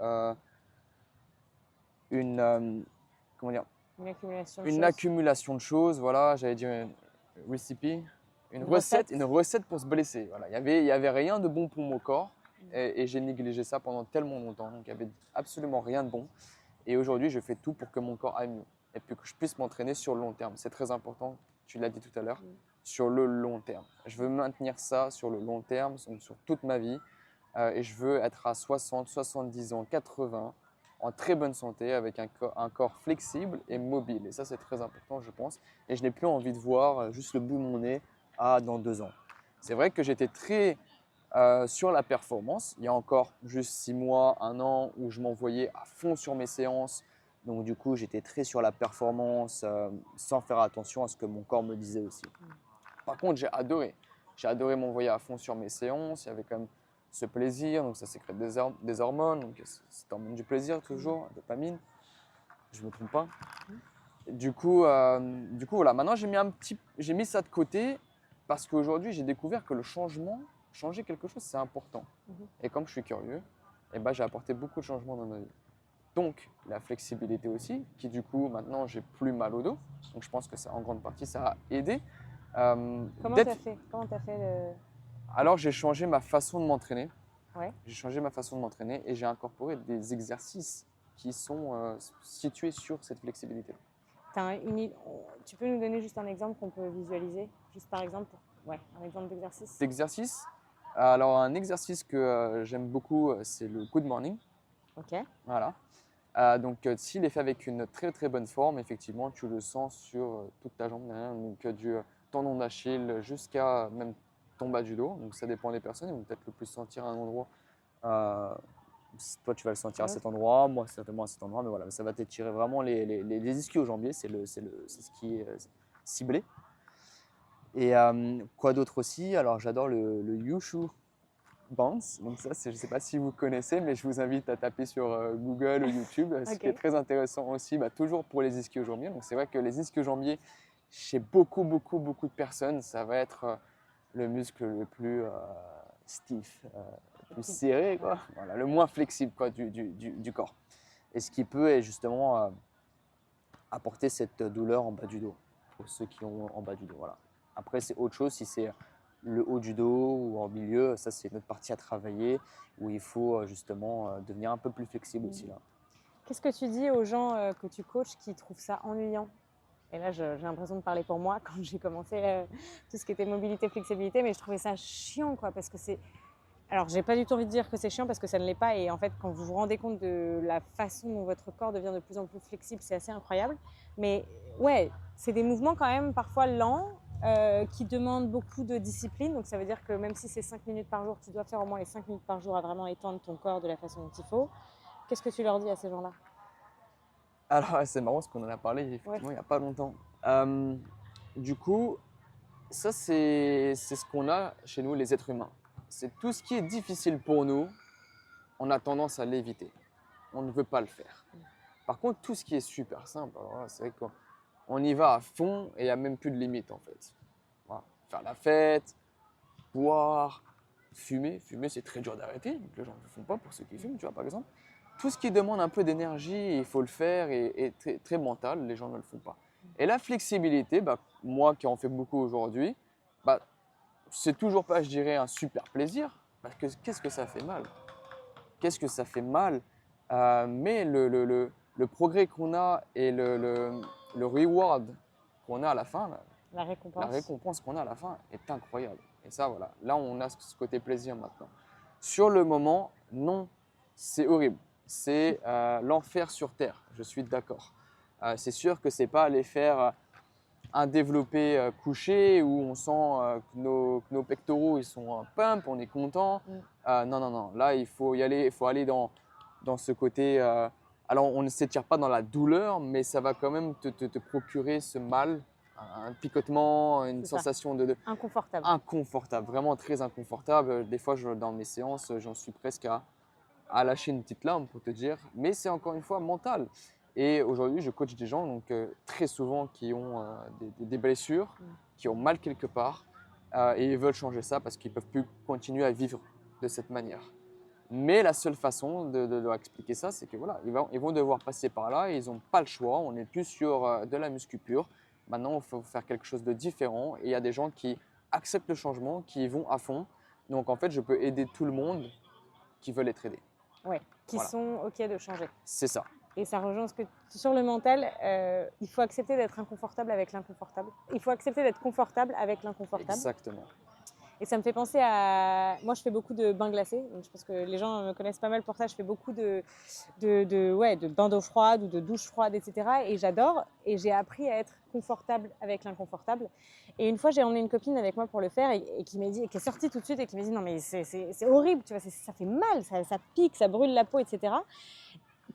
une, comment dire, Une accumulation de choses. Voilà, j'allais dire une recipe, une recette pour se blesser. Voilà, il y avait rien de bon pour mon corps et j'ai négligé ça pendant tellement longtemps. Donc il y avait absolument rien de bon. Et aujourd'hui, je fais tout pour que mon corps aille mieux et puis que je puisse m'entraîner sur le long terme. C'est très important, tu l'as dit tout à l'heure, sur le long terme. Je veux maintenir ça sur le long terme, donc sur toute ma vie. Et je veux être à 60, 70 ans, 80, en très bonne santé, avec un corps flexible et mobile. Et ça, c'est très important, je pense. Et je n'ai plus envie de voir juste le bout de mon nez dans 2 ans. C'est vrai que j'étais très sur la performance. Il y a encore juste 6 mois, 1 an, où je m'envoyais à fond sur mes séances. Donc du coup, j'étais très sur la performance, sans faire attention à ce que mon corps me disait aussi. Par contre, j'ai adoré. J'ai adoré m'envoyer à fond sur mes séances. Il y avait quand même ce plaisir, donc ça sécrète des hormones, donc c'est hormone du plaisir toujours, dopamine, je ne me trompe pas. Du coup, voilà, maintenant j'ai mis ça de côté parce qu'aujourd'hui j'ai découvert que changer quelque chose, c'est important. Et comme je suis curieux, eh ben, j'ai apporté beaucoup de changements dans ma vie. Donc la flexibilité aussi, qui du coup maintenant j'ai plus mal au dos, donc je pense que ça en grande partie ça a aidé. Comment tu as fait Alors j'ai changé ma façon de m'entraîner. Ouais. J'ai changé ma façon de m'entraîner et j'ai incorporé des exercices qui sont situés sur cette flexibilité. Tu peux nous donner juste un exemple qu'on peut visualiser? Juste par exemple, un exemple d'exercice. D'exercice. Alors un exercice que j'aime beaucoup, c'est le good morning. Ok. Voilà. Donc s'il est fait avec une très très bonne forme, effectivement, tu le sens sur toute ta jambe, hein, donc du tendon d'Achille jusqu'à même ton bas du dos. Donc ça dépend des personnes, ils vont peut-être le plus sentir à un endroit. Toi, tu vas le sentir à cet endroit, moi certainement à cet endroit, mais voilà, ça va t'étirer vraiment les ischio-jambiers, c'est ce qui est ciblé. Et quoi d'autre aussi? Alors j'adore le Yushu Bounce, donc ça, je ne sais pas si vous connaissez, mais je vous invite à taper sur Google ou YouTube. Ce qui est très intéressant aussi, toujours pour les ischio-jambiers. Donc c'est vrai que les ischio-jambiers, chez beaucoup de personnes, ça va être le muscle le plus stiff, le plus serré, quoi. Voilà, le moins flexible quoi, du corps. Et ce qui peut justement apporter cette douleur en bas du dos, pour ceux qui ont en bas du dos. Voilà. Après, c'est autre chose si c'est le haut du dos ou en milieu, ça c'est notre partie à travailler où il faut justement devenir un peu plus flexible aussi là. Qu'est-ce que tu dis aux gens que tu coaches qui trouvent ça ennuyant? Et là, j'ai l'impression de parler pour moi quand j'ai commencé tout ce qui était mobilité, flexibilité, mais je trouvais ça chiant, quoi, parce que c'est... Alors, j'ai pas du tout envie de dire que c'est chiant parce que ça ne l'est pas. Et en fait, quand vous vous rendez compte de la façon dont votre corps devient de plus en plus flexible, c'est assez incroyable. Mais ouais, c'est des mouvements quand même parfois lents qui demandent beaucoup de discipline. Donc, ça veut dire que même si c'est 5 minutes par jour, tu dois faire au moins les 5 minutes par jour à vraiment étendre ton corps de la façon dont il faut. Qu'est-ce que tu leur dis à ces gens-là? Alors, c'est marrant parce qu'on en a parlé effectivement il n'y a pas longtemps. Du coup, ça c'est ce qu'on a chez nous les êtres humains. C'est tout ce qui est difficile pour nous, on a tendance à l'éviter. On ne veut pas le faire. Par contre, tout ce qui est super simple, alors là, c'est vrai que on y va à fond et il n'y a même plus de limite en fait. Voilà. Faire la fête, boire, fumer. Fumer, c'est très dur d'arrêter, donc les gens ne le font pas pour ceux qui fument, tu vois, par exemple. Tout ce qui demande un peu d'énergie, il faut le faire et très, très mental, les gens ne le font pas. Et la flexibilité, bah, moi qui en fais beaucoup aujourd'hui, bah, c'est toujours pas, je dirais, un super plaisir, parce que qu'est-ce que ça fait mal? Qu'est-ce que ça fait mal? Mais le progrès qu'on a et le reward qu'on a à la fin, La la récompense. récompense qu'on a à la fin est incroyable. Et ça, voilà, là, on a ce côté plaisir maintenant. Sur le moment, non, c'est horrible. C'est l'enfer sur Terre, je suis d'accord. C'est sûr que c'est pas aller faire un développé couché où on sent que nos pectoraux ils sont en pump, on est content. Non, non, non. Là, il faut y aller, il faut aller dans ce côté. Alors, on ne s'étire pas dans la douleur, mais ça va quand même te procurer ce mal, un picotement, une C'est ça. sensation Inconfortable. inconfortable, vraiment très inconfortable. Des fois, dans mes séances, j'en suis presque à lâcher une petite larme pour te dire. Mais c'est encore une fois mental. Et aujourd'hui, je coach des gens donc, très souvent qui ont des blessures, qui ont mal quelque part et ils veulent changer ça parce qu'ils ne peuvent plus continuer à vivre de cette manière. Mais la seule façon de leur expliquer ça, c'est que voilà, ils vont devoir passer par là et ils n'ont pas le choix. On n'est plus sur de la muscu pure. Maintenant, il faut faire quelque chose de différent. Et il y a des gens qui acceptent le changement, qui y vont à fond. Donc en fait, je peux aider tout le monde qui veut être aidé. Ouais, qui Voilà. sont OK de changer. C'est ça. Et ça rejoint ce que sur le mental, il faut accepter d'être inconfortable avec l'inconfortable. Il faut accepter d'être confortable avec l'inconfortable. Exactement. Et ça me fait penser à... Moi, je fais beaucoup de bains glacés. Donc je pense que les gens me connaissent pas mal pour ça. Je fais beaucoup de bains d'eau froide ou de douches froides, etc. Et j'adore. Et j'ai appris à être confortable avec l'inconfortable. Et une fois, j'ai emmené une copine avec moi pour le faire et qui m'a dit, qui est sortie tout de suite et qui m'a dit non mais c'est horrible, tu vois, ça fait mal, ça pique, ça brûle la peau, etc.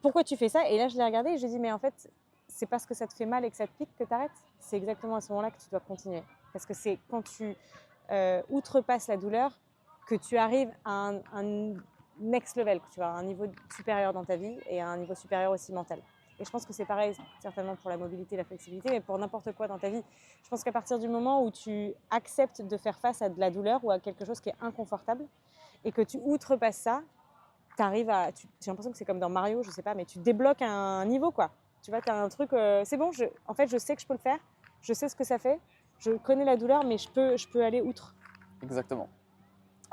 Pourquoi tu fais ça? Et là, je l'ai regardé et je lui ai dit, mais en fait, c'est parce que ça te fait mal et que ça te pique que tu arrêtes. C'est exactement à ce moment-là que tu dois continuer. Parce que c'est quand tu outrepasses la douleur que tu arrives à un next level, tu vois, à un niveau supérieur dans ta vie et à un niveau supérieur aussi mental. Et je pense que c'est pareil, certainement pour la mobilité, la flexibilité, mais pour n'importe quoi dans ta vie. Je pense qu'à partir du moment où tu acceptes de faire face à de la douleur ou à quelque chose qui est inconfortable et que tu outrepasses ça, t'arrives à. J'ai l'impression que c'est comme dans Mario, je sais pas, mais tu débloques un niveau, quoi. Tu vois, tu as un truc. C'est bon, en fait, je sais que je peux le faire, je sais ce que ça fait, je connais la douleur, mais je peux aller outre. Exactement.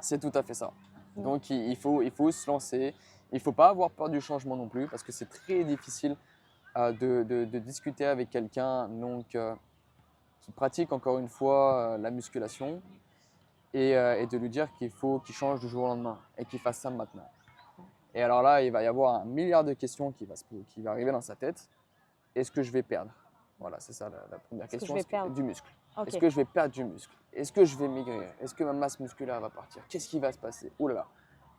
C'est tout à fait ça. Donc, il faut se lancer. Il ne faut pas avoir peur du changement non plus parce que c'est très difficile de discuter avec quelqu'un qui pratique encore une fois la musculation et de lui dire qu'il faut qu'il change du jour au lendemain et qu'il fasse ça maintenant. Et alors là, il va y avoir un milliard de questions qui va arriver dans sa tête. Est-ce que je vais perdre? Voilà, c'est ça la première question. Du muscle. Okay. Est-ce que je vais perdre du muscle? Est-ce que je vais maigrir? Est-ce que ma masse musculaire va partir? Qu'est-ce qui va se passer? Oh là là.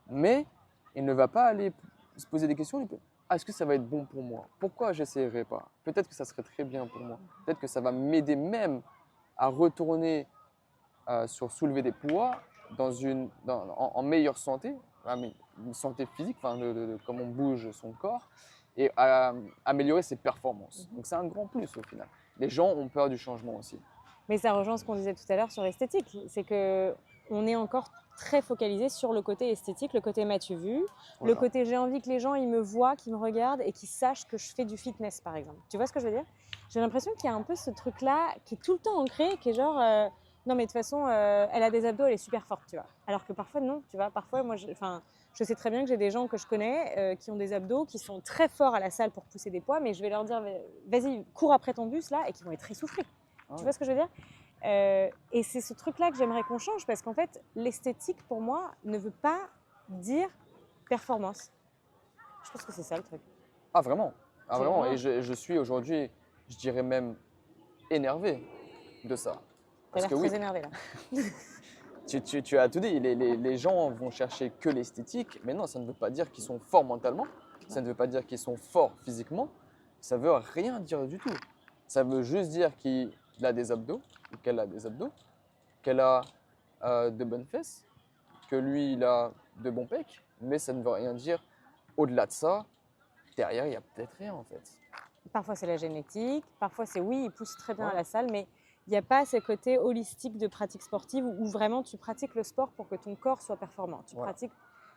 Mais il ne va pas aller se poser des questions. Est-ce que ça va être bon pour moi? Pourquoi je n'essayerai pas? Peut-être que ça serait très bien pour moi. Peut-être que ça va m'aider même à retourner sur soulever des poids en meilleure santé, une santé physique, de comment on bouge son corps et à améliorer ses performances. Donc c'est un grand plus au final. Les gens ont peur du changement aussi. Mais ça rejoint ce qu'on disait tout à l'heure sur l'esthétique. C'est qu'on est encore très focalisé sur le côté esthétique, le côté m'as-tu vu, voilà. Le côté j'ai envie que les gens ils me voient, qu'ils me regardent et qu'ils sachent que je fais du fitness par exemple. Tu vois ce que je veux dire? J'ai l'impression qu'il y a un peu ce truc-là qui est tout le temps ancré, qui est genre non mais de toute façon elle a des abdos, elle est super forte, tu vois. Alors que parfois non, tu vois. Parfois moi je sais très bien que j'ai des gens que je connais qui ont des abdos, qui sont très forts à la salle pour pousser des poids, mais je vais leur dire vas-y cours après ton bus là et qui vont être essoufflés. Tu vois ce que je veux dire? Et c'est ce truc-là que j'aimerais qu'on change parce qu'en fait, l'esthétique pour moi ne veut pas dire performance. Je pense que c'est ça le truc. Ah vraiment? Ah vraiment? Et je suis aujourd'hui, je dirais même énervé de ça. T'as l'air très énervé là. tu as tout dit, les gens vont chercher que l'esthétique, mais non, ça ne veut pas dire qu'ils sont forts mentalement, ça ne veut pas dire qu'ils sont forts physiquement, ça ne veut rien dire du tout. Ça veut juste dire qu'il a des abdos, ou qu'elle a des abdos, qu'elle a de bonnes fesses, que lui, il a de bons pecs, mais ça ne veut rien dire. Au-delà de ça, derrière, il n'y a peut-être rien en fait. Parfois, c'est la génétique. Parfois, c'est oui, il pousse très bien à Ouais. la salle, mais il n'y a pas ce côté holistique de pratique sportive où vraiment tu pratiques le sport pour que ton corps soit performant. Tu Voilà. pratiques,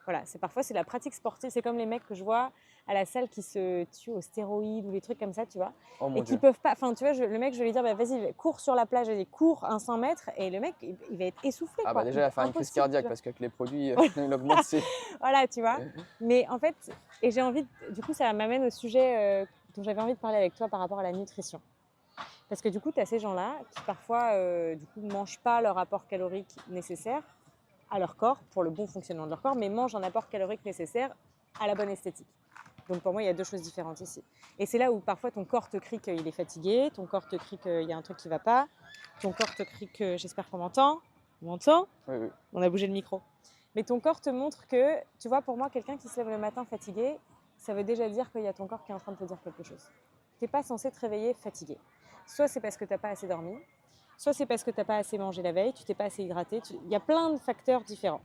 voilà, parfois c'est la pratique sportive. C'est comme les mecs que je vois à la salle qui se tuent aux stéroïdes ou les trucs comme ça, tu vois, Oh et mon qui Dieu. peuvent pas. Enfin, tu vois, le mec, je vais lui dire, bah, vas-y, cours sur la plage, vas-y, cours un 100 mètres, et le mec, il va être essoufflé, Ah bah quoi. déjà, il va faire une crise Impossible, tu cardiaque vois. parce qu'avec les produits, il augmente ses… Voilà, tu vois. Mais en fait, et j'ai envie, du coup, ça m'amène au sujet dont j'avais envie de parler avec toi par rapport à la nutrition. Parce que du coup, tu as ces gens-là qui parfois ne mangent pas leur apport calorique nécessaire à leur corps, pour le bon fonctionnement de leur corps, mais mangent un apport calorique nécessaire à la bonne esthétique. Donc pour moi, il y a deux choses différentes ici. Et c'est là où parfois ton corps te crie qu'il est fatigué, ton corps te crie qu'il y a un truc qui ne va pas, ton corps te crie que, j'espère qu'on m'entend, on m'entend, Oui, oui. on a bougé le micro. Mais ton corps te montre que, tu vois, pour moi, quelqu'un qui se lève le matin fatigué, ça veut déjà dire qu'il y a ton corps qui est en train de te dire quelque chose. Tu n'es pas censé te réveiller fatigué. Soit c'est parce que tu n'as pas assez dormi, soit c'est parce que tu n'as pas assez mangé la veille, tu t'es pas assez hydraté. Il y a plein de facteurs différents.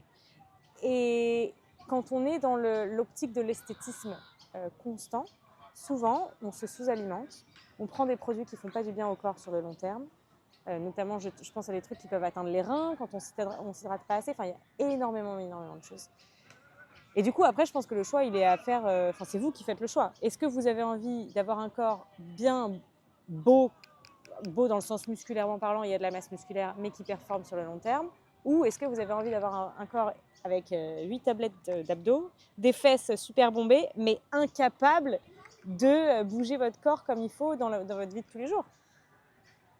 Et quand on est dans l'optique de l'esthétisme constant, souvent on se sous-alimente, on prend des produits qui ne font pas du bien au corps sur le long terme. Notamment, je pense à des trucs qui peuvent atteindre les reins quand on ne s'hydrate pas assez. Enfin, il y a énormément de choses. Et du coup, après, je pense que le choix, il est à faire. Enfin, c'est vous qui faites le choix. Est-ce que vous avez envie d'avoir un corps bien beau, beau dans le sens musculairement parlant, il y a de la masse musculaire, mais qui performe sur le long terme? Ou est-ce que vous avez envie d'avoir un corps avec 8 tablettes d'abdos, des fesses super bombées, mais incapable de bouger votre corps comme il faut dans votre vie de tous les jours?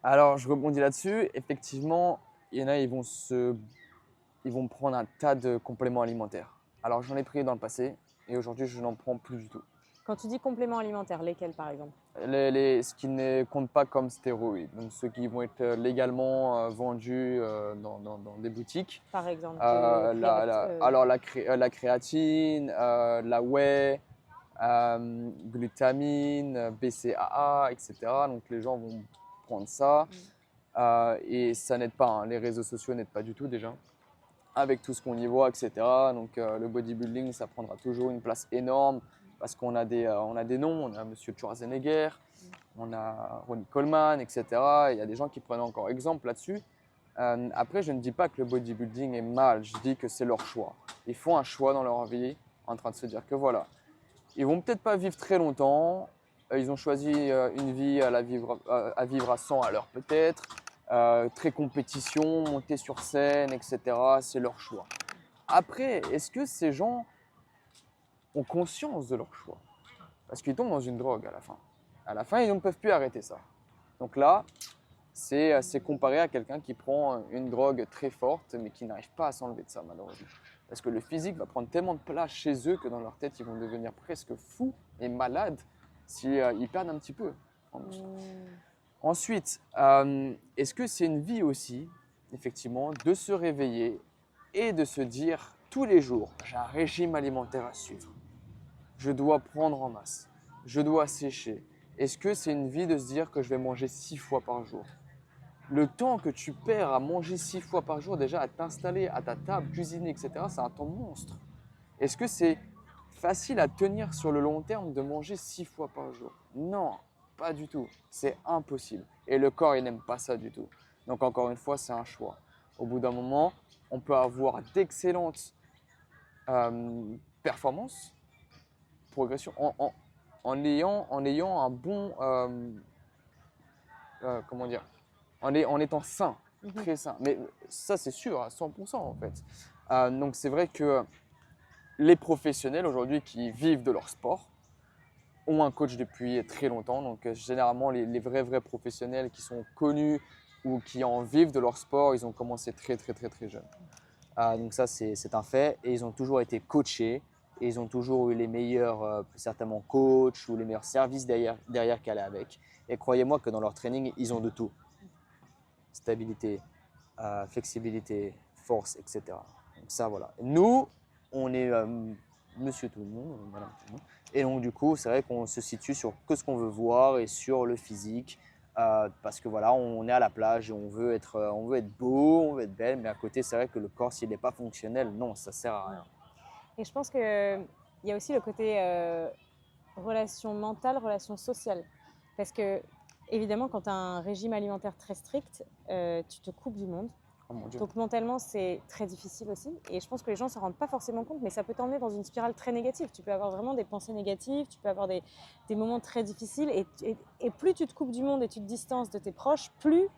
Alors, je rebondis là-dessus. Effectivement, il y en a, ils vont prendre un tas de compléments alimentaires. Alors, j'en ai pris dans le passé et aujourd'hui, je n'en prends plus du tout. Quand tu dis compléments alimentaires, lesquels par exemple? Ce qui ne compte pas comme stéroïdes, donc ceux qui vont être légalement vendus dans des boutiques. Par exemple, Alors, la créatine, la whey, glutamine, BCAA, etc. Donc, les gens vont prendre ça. Et ça n'aide pas, hein. Les réseaux sociaux n'aident pas du tout déjà, avec tout ce qu'on y voit, etc. Donc le bodybuilding, ça prendra toujours une place énorme parce qu'on a on a des noms, on a Monsieur Schwarzenegger, on a Ronnie Coleman, etc. Il y a des gens qui prennent encore exemple là-dessus. Après, je ne dis pas que le bodybuilding est mal, je dis que c'est leur choix. Ils font un choix dans leur vie en train de se dire que voilà, ils vont peut-être pas vivre très longtemps, ils ont choisi une vie à vivre à 100 à l'heure peut-être, très compétition, monter sur scène, etc. C'est leur choix. Après, est-ce que ces gens ont conscience de leur choix? Parce qu'ils tombent dans une drogue à la fin. À la fin, ils ne peuvent plus arrêter ça. Donc là, c'est comparé à quelqu'un qui prend une drogue très forte, mais qui n'arrive pas à s'enlever de ça, malheureusement. Parce que le physique va prendre tellement de place chez eux que dans leur tête, ils vont devenir presque fous et malades si, ils perdent un petit peu en muscle. Ensuite, est-ce que c'est une vie aussi, effectivement, de se réveiller et de se dire tous les jours, j'ai un régime alimentaire à suivre, je dois prendre en masse, je dois sécher. Est-ce que c'est une vie de se dire que je vais manger 6 fois par jour? Le temps que tu perds à manger 6 fois par jour, déjà à t'installer à ta table, cuisiner, etc., c'est un temps monstre. Est-ce que c'est facile à tenir sur le long terme de manger 6 fois par jour? Non, pas du tout. C'est impossible. Et le corps, il n'aime pas ça du tout. Donc encore une fois, c'est un choix. Au bout d'un moment, on peut avoir d'excellentes performances, progression, en ayant un bon, comment dire, en étant sain, très sain. Mais ça, c'est sûr, à 100% en fait. Donc c'est vrai que les professionnels aujourd'hui qui vivent de leur sport ont un coach depuis très longtemps. Donc généralement, les vrais professionnels qui sont connus ou qui en vivent de leur sport, ils ont commencé très jeunes. Donc ça, c'est un fait. Et ils ont toujours été coachés. Et ils ont toujours eu les meilleurs, certainement, coachs ou les meilleurs services derrière qui allaient avec. Et croyez-moi que dans leur training, ils ont de tout. Stabilité, flexibilité, force, etc. Donc ça, voilà. Nous, on est monsieur tout le monde, madame tout le monde. Et donc, du coup, c'est vrai qu'on se situe sur que ce qu'on veut voir et sur le physique. Parce que voilà, on est à la plage et on veut être beau, on veut être belle. Mais à côté, c'est vrai que le corps, s'il n'est pas fonctionnel, non, ça sert à rien. Et je pense qu'il y a aussi le côté relation mentale, relation sociale. Parce que, évidemment, quand tu as un régime alimentaire très strict, tu te coupes du monde. Oh mon Dieu. Donc mentalement, c'est très difficile aussi. Et je pense que les gens ne s'en rendent pas forcément compte, mais ça peut t'emmener dans une spirale très négative. Tu peux avoir vraiment des pensées négatives, tu peux avoir des moments très difficiles. Et plus tu te coupes du monde et tu te distances de tes proches, plus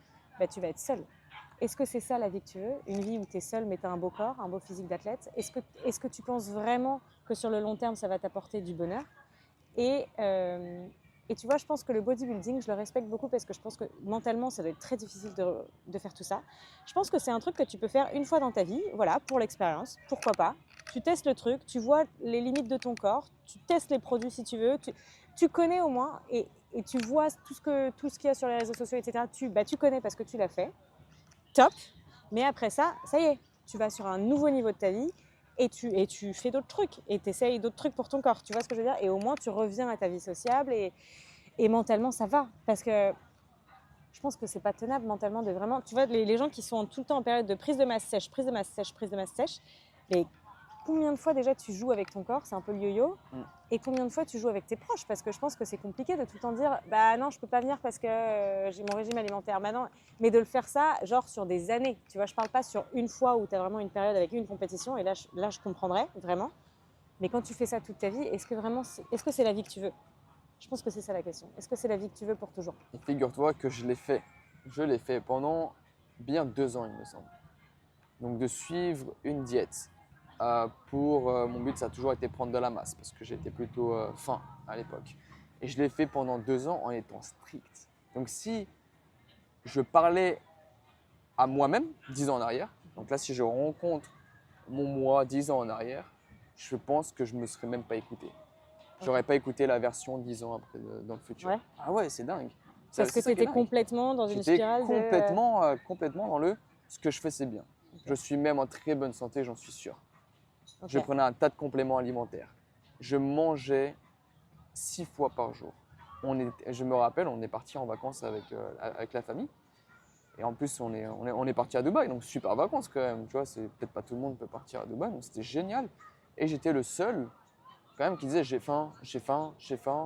tu vas être seul. Est-ce que c'est ça la vie que tu veux? Une vie où tu es seul mais tu as un beau corps, un beau physique d'athlète? Est-ce que tu penses vraiment que sur le long terme, ça va t'apporter du bonheur? Et tu vois, je pense que le bodybuilding, je le respecte beaucoup parce que je pense que mentalement, ça doit être très difficile de faire tout ça. Je pense que c'est un truc que tu peux faire une fois dans ta vie, voilà, pour l'expérience, pourquoi pas. Tu testes le truc, tu vois les limites de ton corps, tu testes les produits si tu veux, tu connais au moins et tu vois tout ce qu'il y a sur les réseaux sociaux, etc. Tu connais parce que tu l'as fait, top. Mais après ça y est, tu vas sur un nouveau niveau de ta vie. Et tu fais d'autres trucs, et tu essayes d'autres trucs pour ton corps, tu vois ce que je veux dire? Et au moins, tu reviens à ta vie sociable, et mentalement, ça va. Parce que je pense que c'est pas tenable mentalement de vraiment... Tu vois, les gens qui sont tout le temps en période de prise de masse sèche, mais combien de fois déjà tu joues avec ton corps, c'est un peu le yo-yo, et combien de fois tu joues avec tes proches? Parce que je pense que c'est compliqué de tout le temps dire « Bah non, je peux pas venir parce que j'ai mon régime alimentaire. » Bah non, mais de le faire ça, genre sur des années. Tu vois, je parle pas sur une fois où tu as vraiment une période avec une compétition, et là je comprendrais, vraiment. Mais quand tu fais ça toute ta vie, est-ce que c'est la vie que tu veux? Je pense que c'est ça la question. Est-ce que c'est la vie que tu veux pour toujours? Et figure-toi que je l'ai fait. Je l'ai fait pendant bien 2 ans, il me semble. Donc de suivre une diète. Mon but, ça a toujours été prendre de la masse parce que j'étais plutôt fin à l'époque. Et je l'ai fait pendant 2 ans en étant strict. Donc si je parlais à moi-même 10 ans en arrière, donc là si je rencontre mon moi 10 ans en arrière, je pense que je ne me serais même pas écouté. J'aurais pas écouté la version 10 ans après dans le futur. Ouais. Ah ouais, c'est dingue. Parce que tu étais complètement dans une spirale complètement dans ce que je fais, c'est bien. Okay. Je suis même en très bonne santé, j'en suis sûr. Okay. Je prenais un tas de compléments alimentaires. Je mangeais 6 fois par jour. Je me rappelle, on est parti en vacances avec la famille. Et en plus, on est parti à Dubaï, donc super vacances quand même. Tu vois, c'est peut-être pas tout le monde peut partir à Dubaï, donc c'était génial. Et j'étais le seul quand même qui disait j'ai faim,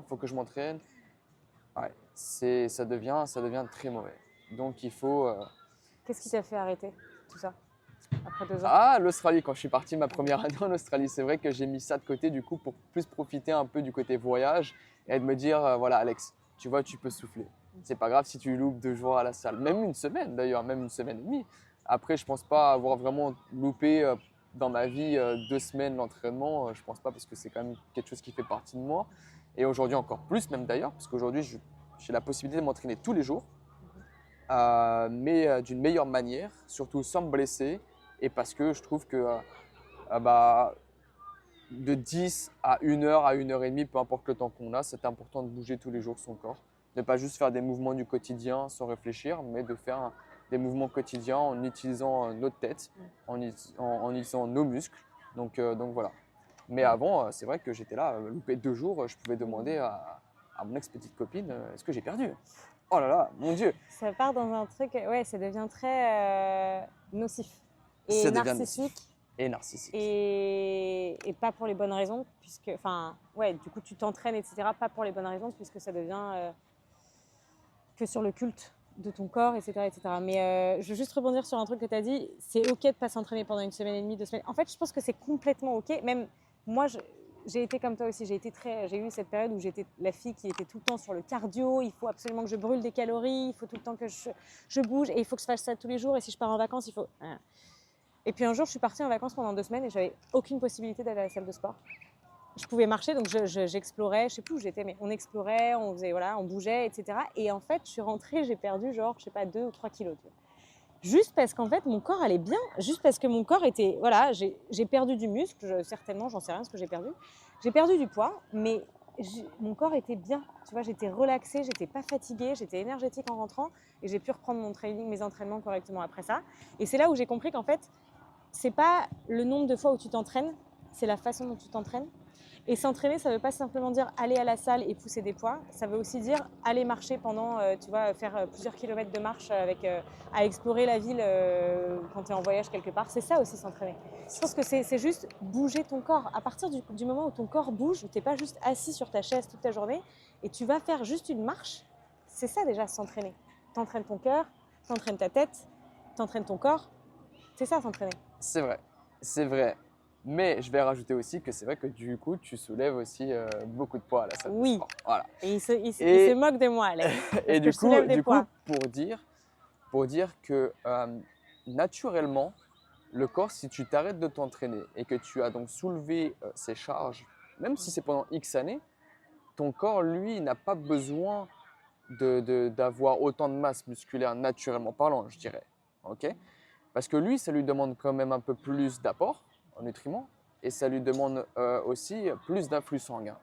faut que je m'entraîne. Ouais, ça devient très mauvais. Donc il faut. Qu'est-ce qui t'a fait arrêter tout ça après 2 ans? Ah, l'Australie, quand je suis parti ma première année en Australie, c'est vrai que j'ai mis ça de côté du coup pour plus profiter un peu du côté voyage et de me dire voilà Alex, tu vois, tu peux souffler. C'est pas grave si tu loupes 2 jours à la salle, même une semaine d'ailleurs, même une semaine et demie. Après, je pense pas avoir vraiment loupé dans ma vie 2 semaines d'entraînement. Je pense pas parce que c'est quand même quelque chose qui fait partie de moi. Et aujourd'hui encore plus même d'ailleurs, parce qu'aujourd'hui j'ai la possibilité de m'entraîner tous les jours, mais d'une meilleure manière, surtout sans me blesser. Et parce que je trouve que de 10 à 1 heure à 1 heure et demie, peu importe le temps qu'on a, c'est important de bouger tous les jours son corps. Ne pas juste faire des mouvements du quotidien sans réfléchir, mais de faire des mouvements quotidiens en utilisant notre tête, en utilisant nos muscles. Donc voilà. Mais avant, c'est vrai que j'étais là, loupé 2 jours, je pouvais demander à mon ex-petite copine, est-ce que j'ai perdu? Oh là là, mon Dieu! Ça part dans un truc, ouais, ça devient très nocif. Et narcissique. Et narcissique. Et pas pour les bonnes raisons, puisque, enfin, ouais, du coup, tu t'entraînes, etc., pas pour les bonnes raisons, puisque ça devient que sur le culte de ton corps, etc., etc. Mais je veux juste rebondir sur un truc que tu as dit, c'est OK de ne pas s'entraîner pendant 1 semaine et demie, 2 semaines. En fait, je pense que c'est complètement OK. Même moi, j'ai été comme toi aussi, j'ai eu cette période où j'étais la fille qui était tout le temps sur le cardio, il faut absolument que je brûle des calories, il faut tout le temps que je bouge, et il faut que je fasse ça tous les jours, et si je pars en vacances, il faut... Et puis un jour, je suis partie en vacances pendant 2 semaines et j'avais aucune possibilité d'aller à la salle de sport. Je pouvais marcher, donc j'explorais, je sais plus où j'étais, mais on explorait, on faisait, voilà, on bougeait, etc. Et en fait, je suis rentrée, j'ai perdu genre, je sais pas, 2 ou 3 kilos. Tu vois. Juste parce qu'en fait, mon corps allait bien, juste parce que mon corps était, voilà, j'ai perdu du muscle, certainement, j'en sais rien ce que j'ai perdu. J'ai perdu du poids, mais mon corps était bien, tu vois, j'étais relaxée, j'étais pas fatiguée, j'étais énergétique en rentrant et j'ai pu reprendre mon training, mes entraînements correctement après ça. Et c'est là où j'ai compris qu'en fait, c'est pas le nombre de fois où tu t'entraînes, c'est la façon dont tu t'entraînes. Et s'entraîner, ça ne veut pas simplement dire aller à la salle et pousser des poids. Ça veut aussi dire aller marcher pendant, tu vois, faire plusieurs kilomètres de marche à explorer la ville quand tu es en voyage quelque part. C'est ça aussi s'entraîner. Je pense que c'est juste bouger ton corps. À partir du moment où ton corps bouge, où tu n'es pas juste assis sur ta chaise toute ta journée et tu vas faire juste une marche, c'est ça déjà, s'entraîner. T'entraînes ton cœur, t'entraînes ta tête, t'entraînes ton corps. C'est ça, s'entraîner. C'est vrai, c'est vrai. Mais je vais rajouter aussi que c'est vrai que du coup, tu soulèves aussi beaucoup de poids à la salle de Oui. sport. Voilà. Et il se moque de moi, Alex. Et que je soulève des poids. pour dire que naturellement, le corps, si tu t'arrêtes de t'entraîner et que tu as donc soulevé ces charges, même si c'est pendant X années, ton corps, lui, n'a pas besoin d'avoir autant de masse musculaire naturellement parlant, je dirais. Ok? Parce que lui, ça lui demande quand même un peu plus d'apport en nutriments et ça lui demande aussi plus d'afflux sanguin.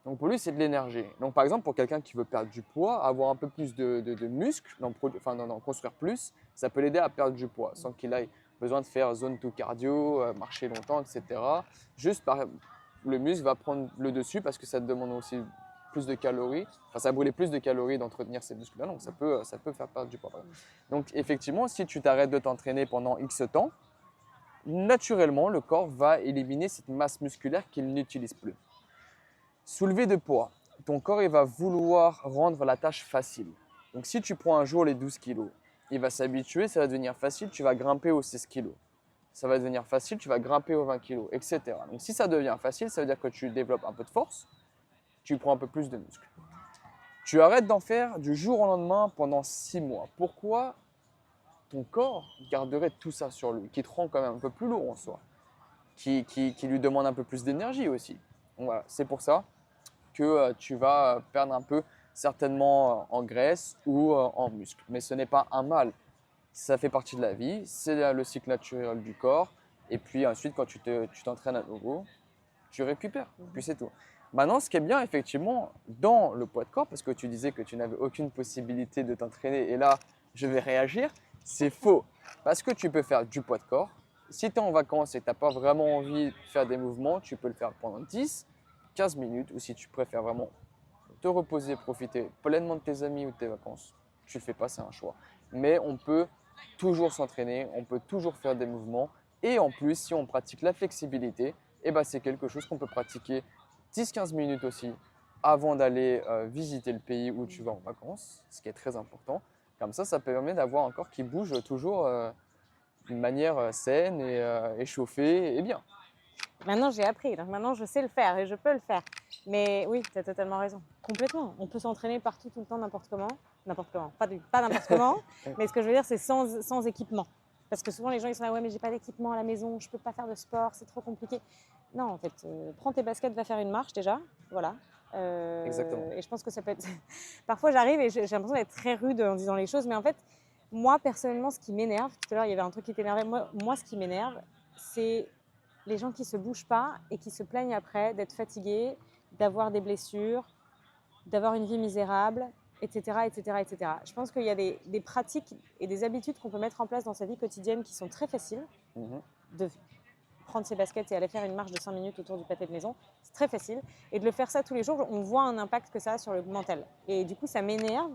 Donc pour lui, c'est de l'énergie. Donc par exemple, pour quelqu'un qui veut perdre du poids, avoir un peu plus de muscles, d'en construire plus, ça peut l'aider à perdre du poids sans qu'il ait besoin de faire zone to cardio, marcher longtemps, etc. Juste le muscle va prendre le dessus parce que ça te demande aussi plus de calories. Enfin, ça va brûler plus de calories d'entretenir ces muscles-là, donc ça peut faire perdre du poids. Donc effectivement, si tu t'arrêtes de t'entraîner pendant X temps, naturellement, le corps va éliminer cette masse musculaire qu'il n'utilise plus. Soulever de poids, ton corps il va vouloir rendre la tâche facile. Donc si tu prends un jour les 12 kg, il va s'habituer, ça va devenir facile, tu vas grimper aux 16 kg. Ça va devenir facile, tu vas grimper aux 20 kg, etc. Donc si ça devient facile, ça veut dire que tu développes un peu de force, tu prends un peu plus de muscle. Tu arrêtes d'en faire du jour au lendemain pendant 6 mois. Pourquoi ton corps garderait tout ça sur lui, qui te rend quand même un peu plus lourd en soi, qui lui demande un peu plus d'énergie aussi. Donc voilà, c'est pour ça que tu vas perdre un peu certainement en graisse ou en muscle. Mais ce n'est pas un mal, ça fait partie de la vie, c'est le cycle naturel du corps. Et puis ensuite, quand tu t'entraînes à nouveau, tu récupères, puis c'est tout. Maintenant, ce qui est bien effectivement dans le poids de corps, parce que tu disais que tu n'avais aucune possibilité de t'entraîner, et là, je vais réagir, c'est faux. Parce que tu peux faire du poids de corps. Si tu es en vacances et que tu n'as pas vraiment envie de faire des mouvements, tu peux le faire pendant 10-15 minutes, ou si tu préfères vraiment te reposer, profiter pleinement de tes amis ou de tes vacances, tu ne le fais pas, c'est un choix. Mais on peut toujours s'entraîner, on peut toujours faire des mouvements, et en plus, si on pratique la flexibilité, eh ben, c'est quelque chose qu'on peut pratiquer 10-15 minutes aussi avant d'aller visiter le pays où tu vas en vacances, ce qui est très important. Comme ça permet d'avoir un corps qui bouge toujours d'une manière saine et échauffée et bien. Maintenant, j'ai appris, donc maintenant, je sais le faire et je peux le faire. Mais oui, tu as totalement raison. Complètement. On peut s'entraîner partout, tout le temps, n'importe comment. N'importe comment. Pas n'importe comment. Mais ce que je veux dire, c'est sans équipement. Parce que souvent, les gens, ils sont là, ouais, mais j'ai pas d'équipement à la maison, je peux pas faire de sport, c'est trop compliqué. Non, en fait, prends tes baskets, va faire une marche déjà. Voilà. Exactement. Et je pense que ça peut être… Parfois, j'arrive et j'ai l'impression d'être très rude en disant les choses. Mais en fait, moi, personnellement, ce qui m'énerve, tout à l'heure, il y avait un truc qui t'énervait. Moi, ce qui m'énerve, c'est les gens qui ne se bougent pas et qui se plaignent après d'être fatigués, d'avoir des blessures, d'avoir une vie misérable, etc., etc., etc. Je pense qu'il y a des pratiques et des habitudes qu'on peut mettre en place dans sa vie quotidienne qui sont très faciles. De prendre ses baskets et aller faire une marche de 5 minutes autour du pâté de maison, c'est très facile. Et de le faire ça tous les jours, on voit un impact que ça a sur le mental. Et du coup, ça m'énerve,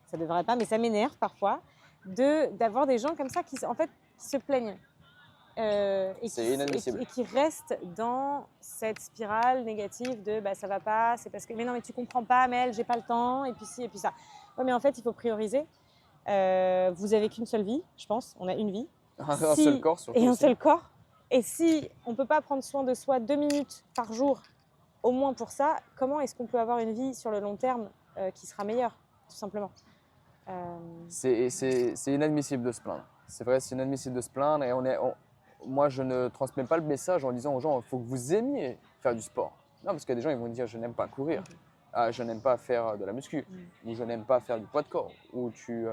ça ne devrait pas, mais ça m'énerve parfois, d'avoir des gens comme ça qui, en fait, se plaignent. C'est inadmissible. Et qui restent dans cette spirale négative de bah, ça va pas, c'est parce que mais non mais tu comprends pas, Mel, j'ai pas le temps, et puis ci et puis ça. Ouais, mais en fait il faut prioriser. Vous avez qu'une seule vie, je pense, on a une vie. Un seul corps surtout. Et un seul corps. Et si on peut pas prendre soin de soi 2 minutes par jour, au moins pour ça, comment est-ce qu'on peut avoir une vie sur le long terme qui sera meilleure, tout simplement. C'est inadmissible de se plaindre. C'est vrai, c'est inadmissible de se plaindre et moi, je ne transmets pas le message en disant aux gens il faut que vous aimiez faire du sport. Non, parce qu'il y a des gens qui vont dire je n'aime pas courir, je n'aime pas faire de la muscu, ou je n'aime pas faire du poids de corps, ou tu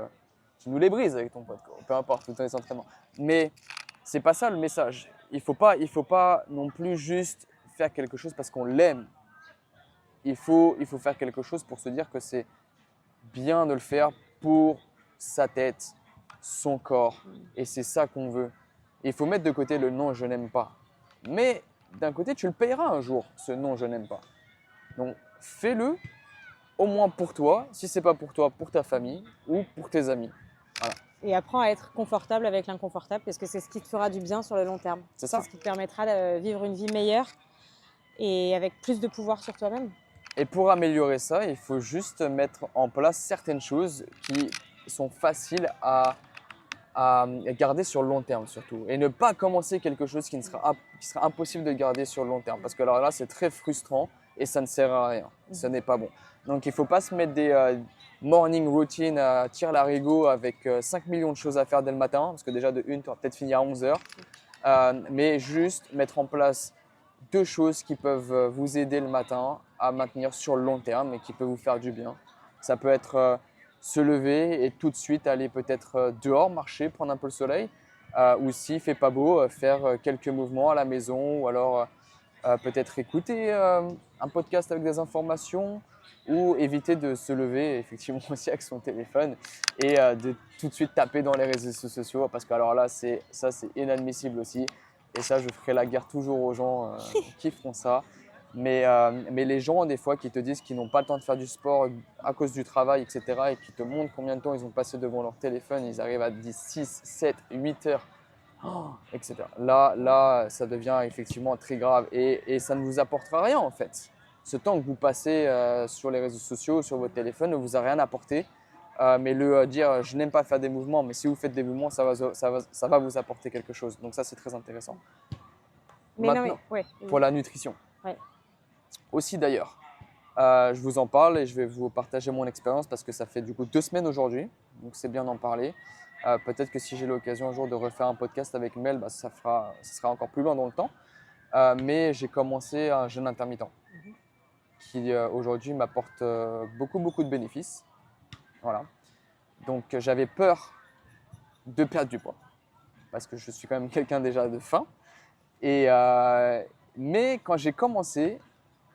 nous les brises avec ton poids de corps, peu importe, tout les entraînements. Mais c'est pas ça le message. Il faut pas non plus juste faire quelque chose parce qu'on l'aime. Il faut faire quelque chose pour se dire que c'est bien de le faire pour sa tête, son corps, et c'est ça qu'on veut. Il faut mettre de côté le non, je n'aime pas. Mais d'un côté, tu le payeras un jour, ce non, je n'aime pas. Donc, fais-le, au moins pour toi, si ce n'est pas pour toi, pour ta famille ou pour tes amis. Voilà. Et apprends à être confortable avec l'inconfortable, parce que c'est ce qui te fera du bien sur le long terme. C'est ça. C'est ce qui te permettra de vivre une vie meilleure et avec plus de pouvoir sur toi-même. Et pour améliorer ça, il faut juste mettre en place certaines choses qui sont faciles à garder sur le long terme surtout. Et ne pas commencer quelque chose qui sera impossible de garder sur le long terme. Parce que alors là, c'est très frustrant et ça ne sert à rien. Ce n'est pas bon. Donc il ne faut pas se mettre des morning routines à tir larigot avec 5 millions de choses à faire dès le matin. Parce que déjà de une, tu vas peut-être finir à 11 heures. Mais juste mettre en place 2 choses qui peuvent vous aider le matin à maintenir sur le long terme et qui peuvent vous faire du bien. Ça peut être se lever et tout de suite aller peut-être dehors, marcher, prendre un peu le soleil. Ou s'il ne fait pas beau, faire quelques mouvements à la maison ou alors peut-être écouter un podcast avec des informations ou éviter de se lever effectivement aussi avec son téléphone et de tout de suite taper dans les réseaux sociaux parce que alors là, c'est inadmissible aussi. Et ça, je ferai la guerre toujours aux gens qui font ça. Mais les gens, des fois, qui te disent qu'ils n'ont pas le temps de faire du sport à cause du travail, etc., et qui te montrent combien de temps ils ont passé devant leur téléphone, ils arrivent à 10, 6, 7, 8 heures, etc. Là, ça devient effectivement très grave et ça ne vous apportera rien, en fait. Ce temps que vous passez sur les réseaux sociaux, sur votre téléphone, ne vous a rien apporté. Mais dire je n'aime pas faire des mouvements, mais si vous faites des mouvements, ça va vous apporter quelque chose. Donc ça, c'est très intéressant. Mais Maintenant, non, mais, ouais. pour la nutrition. Ouais. Aussi d'ailleurs, je vous en parle et je vais vous partager mon expérience parce que ça fait du coup 2 semaines aujourd'hui, donc c'est bien d'en parler. Peut-être que si j'ai l'occasion un jour de refaire un podcast avec Mel, ça sera encore plus loin dans le temps. Mais j'ai commencé un jeûne intermittent qui aujourd'hui m'apporte beaucoup de bénéfices. Voilà. Donc j'avais peur de perdre du poids parce que je suis quand même quelqu'un déjà de faim. Mais quand j'ai commencé,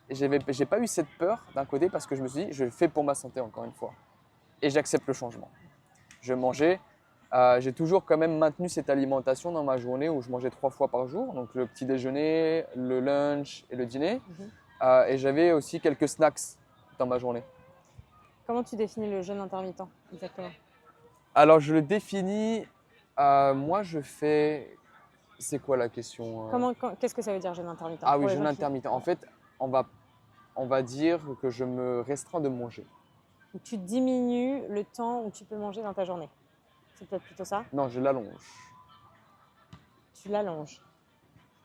j'ai pas eu cette peur d'un côté parce que je me suis dit je le fais pour ma santé encore une fois et j'accepte le changement. Je mangeais, j'ai toujours quand même maintenu cette alimentation dans ma journée où je mangeais 3 fois par jour, donc le petit déjeuner, le lunch et le dîner. Et j'avais aussi quelques snacks dans ma journée. Comment tu définis le jeûne intermittent exactement? Alors je le définis, moi je fais, c'est quoi la question Qu'est-ce que ça veut dire jeûne intermittent? Ah oui, jeûne intermittent. En fait, on va dire que je me restreins de manger. Tu diminues le temps où tu peux manger dans ta journée. C'est peut-être plutôt ça? Non, je l'allonge. Tu l'allonges.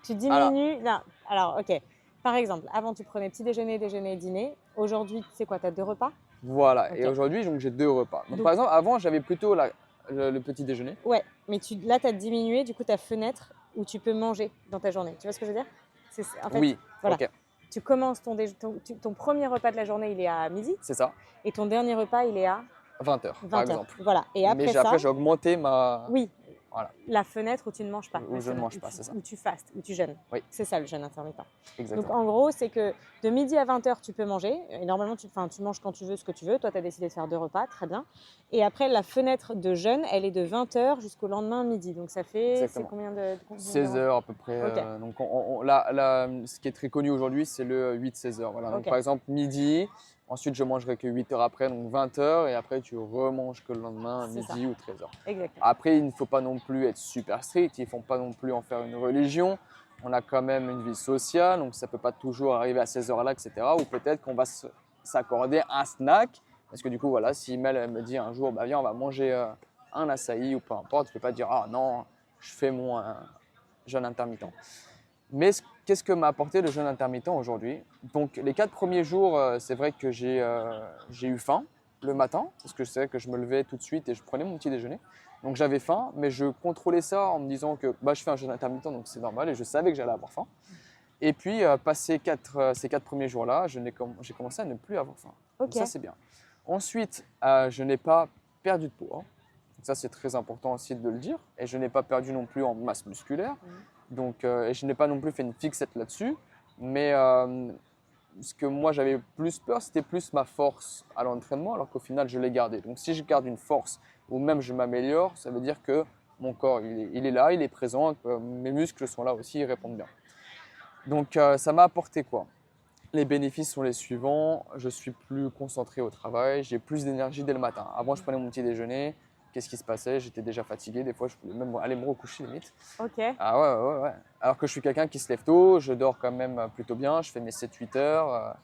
Tu diminues. Non. Alors, ok. Par exemple, avant tu prenais petit déjeuner, déjeuner, dîner. Aujourd'hui, c'est quoi? Tu as 2 repas? Voilà. Ok. Et aujourd'hui, donc j'ai 2 repas. Donc, Donc- par exemple, avant, j'avais plutôt le petit déjeuner. Ouais, mais là, tu as diminué du coup ta fenêtre où tu peux manger dans ta journée. Tu vois ce que je veux dire? En fait, Oui. voilà. Ok. Tu commences ton premier repas de la journée, il est à midi, C'est ça. et ton dernier repas, il est à 20 heures, 20 par heures. exemple. Voilà. Et après Mais après, j'ai augmenté ma. oui, Voilà. la fenêtre où tu ne manges pas. Où je ne mange pas, c'est ça. Où tu fastes, où tu jeûnes. Oui. C'est ça le jeûne intermittent. Exactement. Donc en gros, c'est que de midi à 20 heures, tu peux manger. Et normalement, tu manges quand tu veux, ce que tu veux. Toi, tu as décidé de faire 2 repas, très bien. Et après, la fenêtre de jeûne, elle est de 20 heures jusqu'au lendemain midi. Donc ça fait Exactement. c'est combien de 16 heures à peu près. Ok. Donc ce qui est très connu aujourd'hui, c'est le 8-16 heures. Voilà. Donc Ok. par exemple, midi, ensuite je mangerai que 8 heures après, donc 20 heures, et après tu remanges que le lendemain, C'est midi ou 13 heures. Exactement. Après, il ne faut pas non plus être super strict, il ne faut pas non plus en faire une religion. On a quand même une vie sociale, donc ça ne peut pas toujours arriver à 16 heures là, etc. Ou peut-être qu'on va s'accorder un snack, parce que du coup, voilà, si Mel elle me dit un jour, bah viens, on va manger un açaï ou peu importe, je ne peux pas dire, ah non, je fais mon jeûne intermittent. Mais qu'est-ce que m'a apporté le jeûne intermittent aujourd'hui? Donc les 4 premiers jours, c'est vrai que j'ai eu faim le matin, parce que je savais que je me levais tout de suite et je prenais mon petit déjeuner. Donc j'avais faim, mais je contrôlais ça en me disant que bah, je fais un jeûne intermittent, donc c'est normal, et je savais que j'allais avoir faim. Et puis, passé ces 4 premiers jours-là, j'ai commencé à ne plus avoir faim. Ok. Donc ça, c'est bien. Ensuite, je n'ai pas perdu de poids. Donc ça, c'est très important aussi de le dire. Et je n'ai pas perdu non plus en masse musculaire. Donc, et je n'ai pas non plus fait une fixette là-dessus. Mais ce que moi, j'avais plus peur, c'était plus ma force à l'entraînement, alors qu'au final, je l'ai gardée. Donc, si je garde une force ou même je m'améliore, ça veut dire que mon corps, il est là, il est présent, que mes muscles sont là aussi, ils répondent bien. Donc, ça m'a apporté quoi? Les bénéfices sont les suivants. Je suis plus concentré au travail, j'ai plus d'énergie dès le matin. Avant, je prenais mon petit déjeuner. Qu'est-ce qui se passait? J'étais déjà fatigué. Des fois, je pouvais même aller me recoucher limite. Ok. Ah ouais. Alors que je suis quelqu'un qui se lève tôt, je dors quand même plutôt bien. Je fais mes 7-8 heures.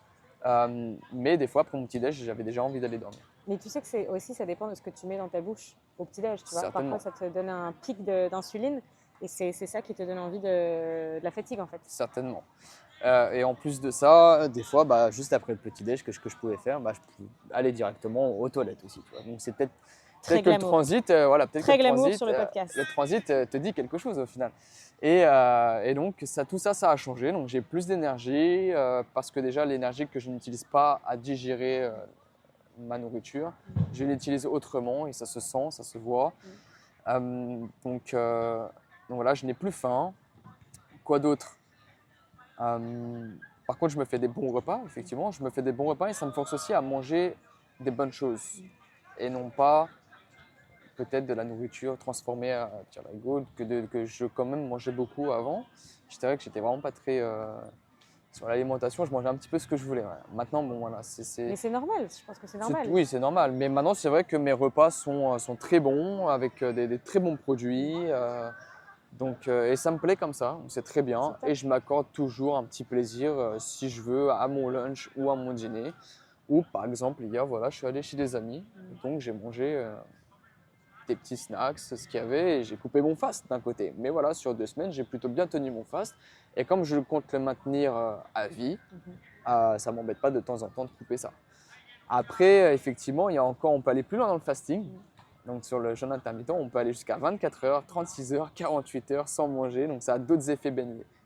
Mais des fois, après mon petit-déj, j'avais déjà envie d'aller dormir. Mais tu sais que c'est aussi, ça dépend de ce que tu mets dans ta bouche au petit-déj, tu vois. Certainement. Parfois, ça te donne un pic d'insuline et c'est ça qui te donne envie de la fatigue, en fait. Certainement. Et en plus de ça, des fois, juste après le petit-déj, que je pouvais faire, je pouvais aller directement aux toilettes aussi. Tu vois. Donc c'est peut-être Très que le glamour. transit, peut-être Très que le glamour transit, sur le podcast. le transit te dit quelque chose au final. Et donc tout ça a changé. Donc j'ai plus d'énergie parce que déjà l'énergie que je n'utilise pas à digérer ma nourriture, je l'utilise autrement et ça se sent, ça se voit. Donc voilà, je n'ai plus faim. Quoi d'autre? Par contre, je me fais des bons repas, effectivement. Je me fais des bons repas et ça me force aussi à manger des bonnes choses et non pas peut-être de la nourriture transformée à tire larigot que je quand même mangeais beaucoup avant. Je dirais que j'étais vraiment pas très sur l'alimentation. Je mangeais un petit peu ce que je voulais. Ouais. Maintenant, bon voilà, Mais c'est normal, je pense que c'est normal. oui, c'est normal. Mais maintenant, c'est vrai que mes repas sont très bons avec des très bons produits. Et ça me plaît comme ça, c'est très bien. Et je m'accorde toujours un petit plaisir si je veux à mon lunch ou à mon dîner. Ou par exemple, hier, voilà, je suis allé chez des amis. Donc j'ai mangé des petits snacks, ce qu'il y avait, et j'ai coupé mon fast d'un côté. Mais voilà, sur 2 semaines, j'ai plutôt bien tenu mon fast. Et comme je compte le maintenir à vie, ça ne m'embête pas de temps en temps de couper ça. Après, effectivement, on peut aller plus loin dans le fasting. Donc sur le jeûne intermittent, on peut aller jusqu'à 24 heures, 36 heures, 48 heures sans manger. Donc ça a d'autres effets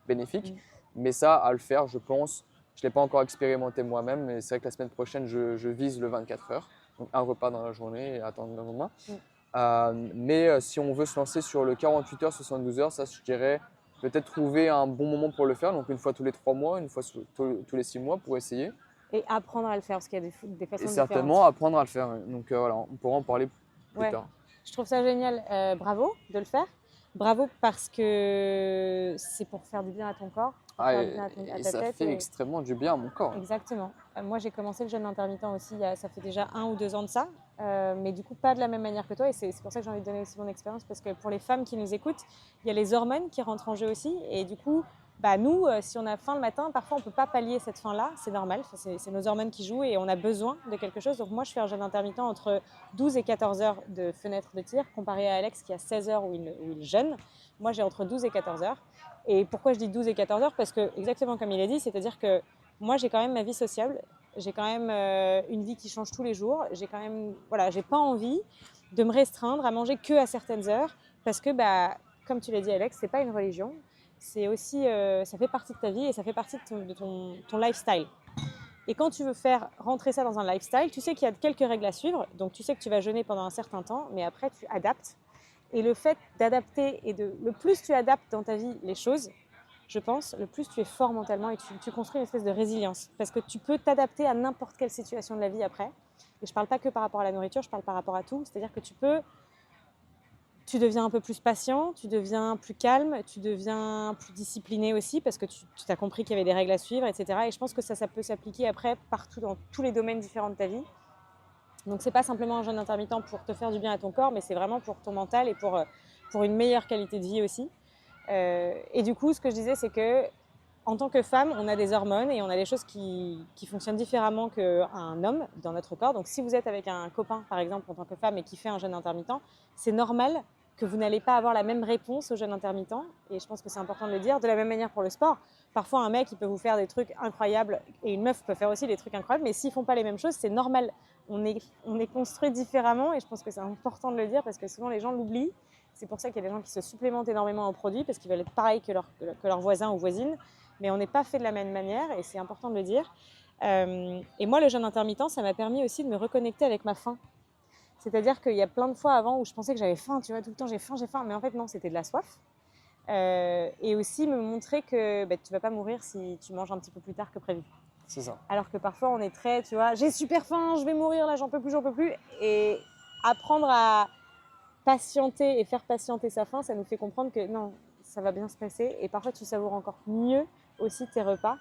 bénéfiques. Mais ça, à le faire, je pense, je ne l'ai pas encore expérimenté moi-même, mais c'est vrai que la semaine prochaine, je vise le 24 heures. Donc un repas dans la journée et attendre le lendemain. Mais si on veut se lancer sur le 48 heures, 72 heures, ça je dirais peut-être trouver un bon moment pour le faire. Donc une fois tous les 3 mois, une fois tous les 6 mois pour essayer. Et apprendre à le faire, parce qu'il y a des façons Et différentes. certainement apprendre à le faire. Donc voilà, on pourra en parler plus tard. Je trouve ça génial. Bravo de le faire. Bravo parce que c'est pour faire du bien à ton corps. Et ça fait extrêmement du bien à mon corps. Exactement. Moi, j'ai commencé le jeûne intermittent aussi, ça fait déjà 1 ou 2 ans de ça. Mais du coup, pas de la même manière que toi. Et c'est pour ça que j'ai envie de donner aussi mon expérience. Parce que pour les femmes qui nous écoutent, il y a les hormones qui rentrent en jeu aussi. Et du coup, nous, si on a faim le matin, parfois on ne peut pas pallier cette faim-là. C'est normal. C'est nos hormones qui jouent et on a besoin de quelque chose. Donc moi, je fais un jeûne intermittent entre 12 et 14 heures de fenêtre de tir, comparé à Alex qui a 16 heures où il jeûne. Moi, j'ai entre 12 et 14 heures. Et pourquoi je dis 12 et 14 heures? Parce que, exactement comme il a dit, c'est-à-dire que moi, j'ai quand même ma vie sociable. J'ai quand même une vie qui change tous les jours. J'ai quand même, j'ai pas envie de me restreindre à manger que à certaines heures. Parce que, comme tu l'as dit, Alex, c'est pas une religion. C'est aussi, ça fait partie de ta vie et ça fait partie de ton lifestyle. Et quand tu veux faire rentrer ça dans un lifestyle, tu sais qu'il y a quelques règles à suivre. Donc, tu sais que tu vas jeûner pendant un certain temps, mais après, tu adaptes. Et le fait d'adapter le plus tu adaptes dans ta vie les choses, je pense, le plus tu es fort mentalement et tu construis une espèce de résilience. Parce que tu peux t'adapter à n'importe quelle situation de la vie après. Et je ne parle pas que par rapport à la nourriture, je parle par rapport à tout. C'est-à-dire que tu deviens un peu plus patient, tu deviens plus calme, tu deviens plus discipliné aussi parce que tu as compris qu'il y avait des règles à suivre, etc. Et je pense que ça peut s'appliquer après partout dans tous les domaines différents de ta vie. Donc c'est pas simplement un jeûne intermittent pour te faire du bien à ton corps, mais c'est vraiment pour ton mental et pour une meilleure qualité de vie aussi. Et du coup, ce que je disais, c'est que en tant que femme, on a des hormones et on a des choses qui fonctionnent différemment qu'un homme dans notre corps. Donc si vous êtes avec un copain, par exemple, en tant que femme et qui fait un jeûne intermittent, c'est normal que vous n'allez pas avoir la même réponse au jeûne intermittent. Et je pense que c'est important de le dire. De la même manière pour le sport. Parfois, un mec, il peut vous faire des trucs incroyables et une meuf peut faire aussi des trucs incroyables. Mais s'ils ne font pas les mêmes choses, c'est normal. On est construit différemment et je pense que c'est important de le dire parce que souvent les gens l'oublient. C'est pour ça qu'il y a des gens qui se supplémentent énormément en produits parce qu'ils veulent être pareils que leurs voisins ou voisines. Mais on n'est pas fait de la même manière et c'est important de le dire. Et moi, le jeûne intermittent, ça m'a permis aussi de me reconnecter avec ma faim. C'est-à-dire qu'il y a plein de fois avant où je pensais que j'avais faim, tu vois, tout le temps j'ai faim. Mais en fait, non, c'était de la soif. Et aussi me montrer que tu ne vas pas mourir si tu manges un petit peu plus tard que prévu. C'est ça. Alors que parfois, on est très, tu vois, j'ai super faim, je vais mourir, là, j'en peux plus. Et apprendre à patienter et faire patienter sa faim, ça nous fait comprendre que non, ça va bien se passer. Et parfois, tu savoures encore mieux aussi tes repas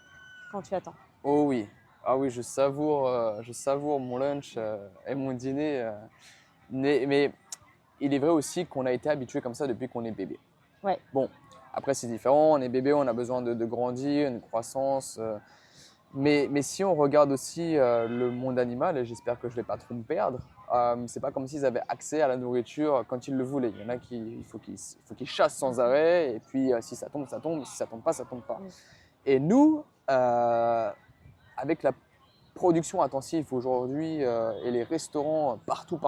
quand tu attends. Oh oui. Ah oui, je savoure mon lunch et mon dîner. Mais il est vrai aussi qu'on a été habitué comme ça depuis qu'on est bébé. Ouais. Bon, après c'est différent, on est bébé, on a besoin de grandir, une croissance. Mais si on regarde aussi le monde animal, et j'espère que je ne vais pas trop me perdre, c'est pas comme s'ils avaient accès à la nourriture quand ils le voulaient. Il y en a il faut qu'ils chassent sans arrêt, et puis si ça tombe, ça tombe, si ça tombe pas, ça tombe pas. Et nous, avec la production intensive aujourd'hui et les restaurants partout,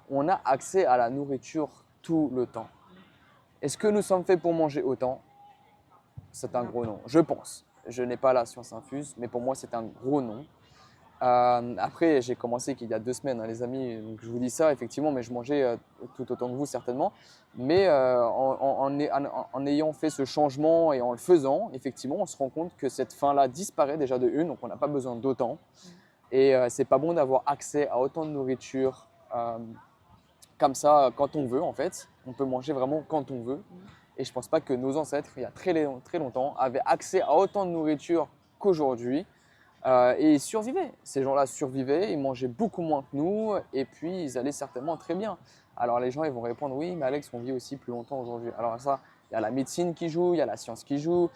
on a accès à la nourriture tout le temps. Est-ce que nous sommes faits pour manger autant? C'est un gros non, je pense. Je n'ai pas la science infuse, mais pour moi, c'est un gros non. Après, j'ai commencé qu'il y a 2 semaines, hein, les amis, donc je vous dis ça, effectivement, mais je mangeais tout autant que vous, certainement. Mais en ayant fait ce changement et en le faisant, effectivement, on se rend compte que cette faim-là disparaît déjà de une, donc on n'a pas besoin d'autant. Et c'est pas bon d'avoir accès à autant de nourriture comme ça quand on veut, en fait. On peut manger vraiment quand on veut. Et je ne pense pas que nos ancêtres, il y a très longtemps, avaient accès à autant de nourriture qu'aujourd'hui. Et ils survivaient. Ces gens-là survivaient, ils mangeaient beaucoup moins que nous, et puis ils allaient certainement très bien. Alors les gens, ils vont répondre, oui, mais Alex, on vit aussi plus longtemps aujourd'hui. Alors ça, il y a la médecine qui joue, il y a la science qui joue.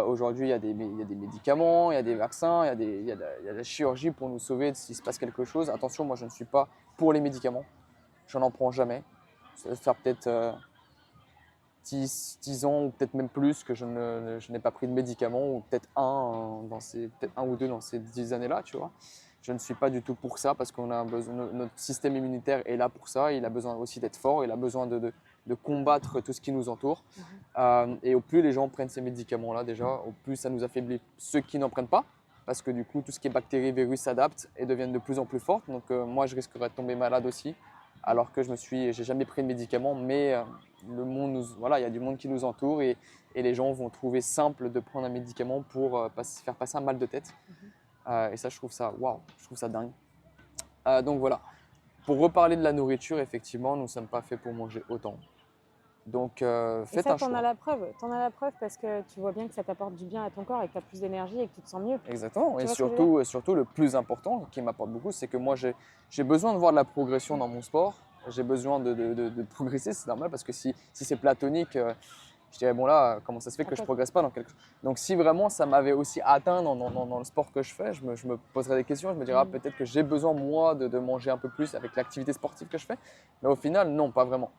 Aujourd'hui, il y a des médicaments, il y a des vaccins, il y a de la chirurgie pour nous sauver s'il se passe quelque chose. Attention, moi, je ne suis pas pour les médicaments. Je n'en prends jamais. Ça va faire peut-être 10 ans ou peut-être même plus que je n'ai pas pris de médicaments, ou peut-être peut-être un ou deux dans ces 10 années-là, tu vois. Je ne suis pas du tout pour ça, parce qu'on a besoin, notre système immunitaire est là pour ça, il a besoin aussi d'être fort, il a besoin de combattre tout ce qui nous entoure. Et au plus les gens prennent ces médicaments-là déjà, au plus ça nous affaiblit ceux qui n'en prennent pas, parce que du coup tout ce qui est bactéries, virus s'adaptent et deviennent de plus en plus fortes. Donc moi je risquerais de tomber malade aussi, alors que j'ai jamais pris de médicaments, mais le monde voilà, il y a du monde qui nous entoure, et les gens vont trouver simple de prendre un médicament pour faire passer un mal de tête. Et ça, je trouve ça dingue. Donc voilà, pour reparler de la nourriture, effectivement, nous ne sommes pas faits pour manger autant. Donc faites un choix. T'en as la preuve parce que tu vois bien que ça t'apporte du bien à ton corps et que tu as plus d'énergie et que tu te sens mieux. Exactement, et surtout le plus important qui m'apporte beaucoup, c'est que moi j'ai besoin de voir de la progression dans mon sport. J'ai besoin de progresser, c'est normal, parce que si c'est platonique, je dirais bon là, comment ça se fait que je ne progresse pas dans quelque chose. Donc si vraiment ça m'avait aussi atteint dans le sport que je fais, je me poserais des questions, je me dirais peut-être que j'ai besoin moi de manger un peu plus avec l'activité sportive que je fais, mais au final non, pas vraiment.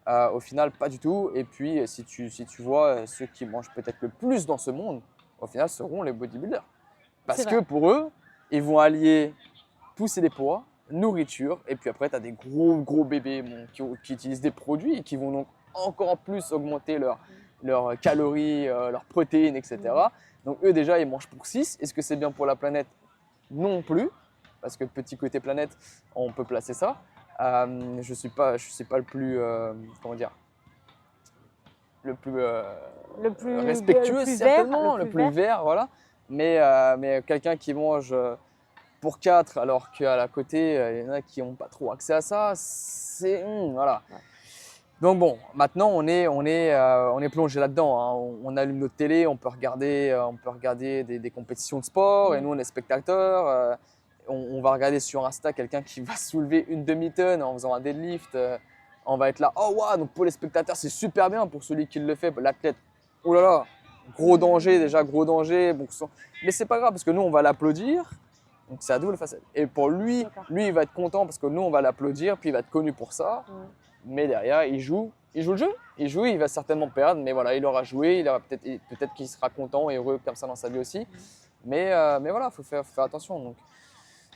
Au final, pas du tout. Et puis, si tu vois ceux qui mangent peut-être le plus dans ce monde, au final, seront les bodybuilders. Parce que pour eux, ils vont allier pousser des poids, nourriture, et puis après, tu as des gros bébés qui utilisent des produits et qui vont donc encore plus augmenter leurs calories, leurs protéines, etc. Donc, eux, déjà, ils mangent pour 6. Est-ce que c'est bien pour la planète? Non plus. Parce que petit côté planète, on peut placer ça. Je suis pas le plus respectueux, certainement, le plus vert, voilà. Mais quelqu'un qui mange pour 4 alors qu'à la côté il y en a qui n'ont pas trop accès à ça, c'est voilà. Donc bon, maintenant on est plongé là-dedans, hein. On allume notre télé, on peut regarder des compétitions de sport, et nous on est spectateurs. On va regarder sur Insta quelqu'un qui va soulever une demi-tonne en faisant un deadlift. On va être là, oh waouh, donc pour les spectateurs c'est super bien, pour celui qui le fait, l'athlète, oh là là, gros danger déjà, gros danger. Bon, mais c'est pas grave, parce que nous on va l'applaudir, donc c'est à double facette. Et pour lui il va être content parce que nous on va l'applaudir, puis il va être connu pour ça. Mais derrière il joue le jeu, il va certainement perdre, mais voilà, il aura joué, peut-être qu'il sera content et heureux comme ça dans sa vie aussi. Mais voilà, il faut faire attention.